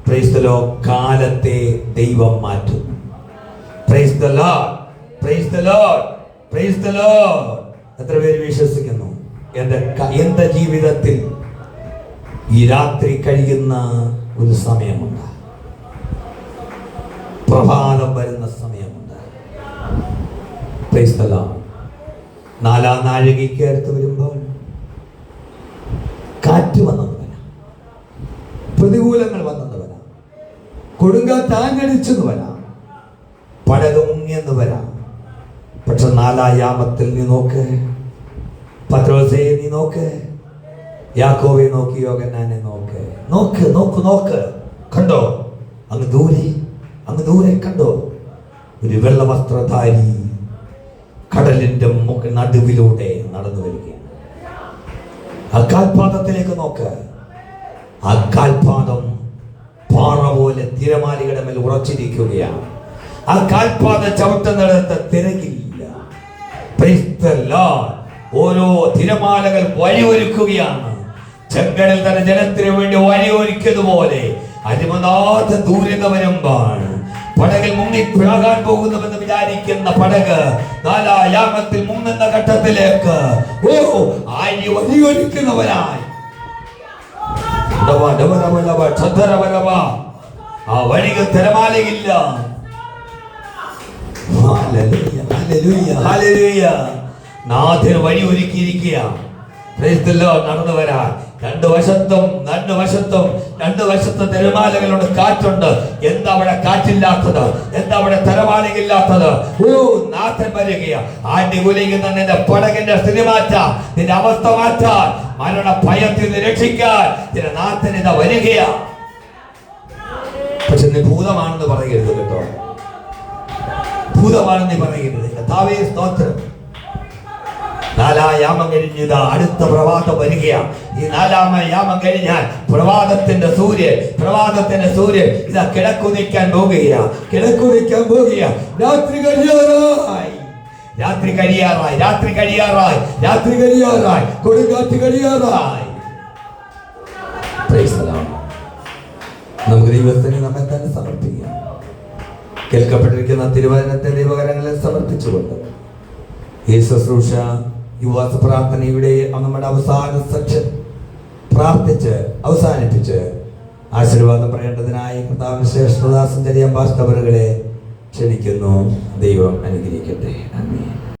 S1: പ്രൈസ് ദി ലോർഡ്, കാലത്തെ ദൈവം മാറ്റുന്നു. Price the lord, praise the lord, praise the Lord. എത്ര പേര് വിശ്വസിക്കുന്നു? എന്റെ ജീവിതത്തിൽ ഈ രാത്രി കഴിയുന്ന ഒരു സമയമുണ്ട്, പ്രഭാതം വരുന്ന സമയമുണ്ട്. Price the Lord. 4-ാം നാഴികയ്ക്ക് അടുത്ത് വരുമ്പോൾ കാറ്റ് വന്നെന്ന് വരാം, പ്രതികൂലങ്ങൾ വന്നെന്ന് വരാം, കൊടുങ്കാറ്റ് ആഞ്ഞടിച്ചെന്ന് വരാം, പടകുങ്ങിയെന്ന് വരാം. പക്ഷെ 4-ാം യാമത്തിൽ നീ നോക്ക്, പത്രോസേ നീ നോക്ക്, യാക്കോബെ നോക്കി, യോഹന്നാനെ നോക്ക്, നോക്ക് നോക്ക് നോക്ക്. കണ്ടോ? അങ്ങ് ദൂരെ കണ്ടോ? ഒരു വെള്ള വസ്ത്രധാരി കടലിന്റെ നടുവിലൂടെ നടന്നു വരികയാണ്. ആ കാൽപാദത്തിലേക്ക് നോക്ക്. ആ കാൽപാദം പാറ പോലെ തിരമാലയുടെ മേൽ ഉറച്ചിരിക്കുകയാണ്. ആ കാൽപാദം ചവിട്ടുന്നിടത്ത് തിരക്കില്ല. Price the Lord. ഓരോ തിരമാലകൾ വഴിയൊരുക്കുകയാണ്. ചെങ്കടൽ തന്നെ ജനത്തിന് വേണ്ടി വഴിയൊരുക്കിയതുപോലെ അരിമനാഥ ദൂരത വരുമ്പോൾ പടകിൽ മുങ്ങിപ്പോകാൻ പോകുന്നുവെന്ന് വിചാരിക്കുന്ന പടക് 4-ാം യാമത്തിൽ മുങ്ങുന്ന ഘട്ടത്തിലേക്ക് വഴിയൊരുക്കുന്നവരായി ആ വഴികൾ തിരമാലയില്ല. ഹല്ലേലൂയ, ഹല്ലേലൂയ, ഹല്ലേലൂയ. നാഥന് വഴി ഒരുക്കിയിരിക്കുക. Price the Lord. നടന്നു വരാൻ രണ്ട് വശത്തും തിരമാലകളുണ്ട്, കാറ്റുണ്ട്. എന്താ അവിടെ കാറ്റില്ലാത്തത്? എന്താ അവിടെ തിരമാലയില്ലാത്തത്? നാഥൻ വരികയാ. ആനുകൂലിക്കുന്ന നിന്റെ പടകിന്റെ സ്ഥിതി മാറ്റാൻ, നിന്റെ അവസ്ഥ മാറ്റാൻ, മരണ ഭയത്തിൽ നിന്ന് രക്ഷിക്കാൻ നിന്റെ നാഥൻ ഇതാ വരികയാ. പക്ഷെ നീ ഭൂതമാണെന്ന് പറയരുത് കേട്ടോ. ഭൂതമാണെന്ന് പറയരുത്. കർത്താവേ സ്തോത്രം. നാലായാമം കഴിഞ്ഞതാ അടുത്ത പ്രഭാതം വരികയാ. ഈ നാലാമ യാമം കഴിഞ്ഞാൽ പ്രഭാതത്തിന്റെ സൂര്യൻ ഇതാ കിഴക്കുതിക്കാൻ പോകുകയാ. രാത്രി കഴിയാറായി, കൊടുങ്കാറ്റ് കഴിയാറായി. നമുക്ക് ദൈവത്തിന് നമ്മെ തന്നെ സമർപ്പിക്കാം. കേൾക്കപ്പെട്ടിരിക്കുന്ന തിരുവചനത്തെ ദൈവകരങ്ങളിൽ സമർപ്പിച്ചുകൊണ്ട് ഈ ശുശ്രൂഷ യുവാസ പ്രാർത്ഥനയുടെ നമ്മുടെ അവസാന സെക്ഷൻ പ്രാർത്ഥിച്ച് അവസാനിപ്പിച്ച് ആശീർവാദം പറയേണ്ടതിനായി കർത്താവിന്റെ ശ്രേഷ്ഠദാസൻ ചെറിയ പാസ്റ്റവറുകളെ ക്ഷണിക്കുന്നു. ദൈവം അനുഗ്രഹിക്കട്ടെ. ആമേൻ.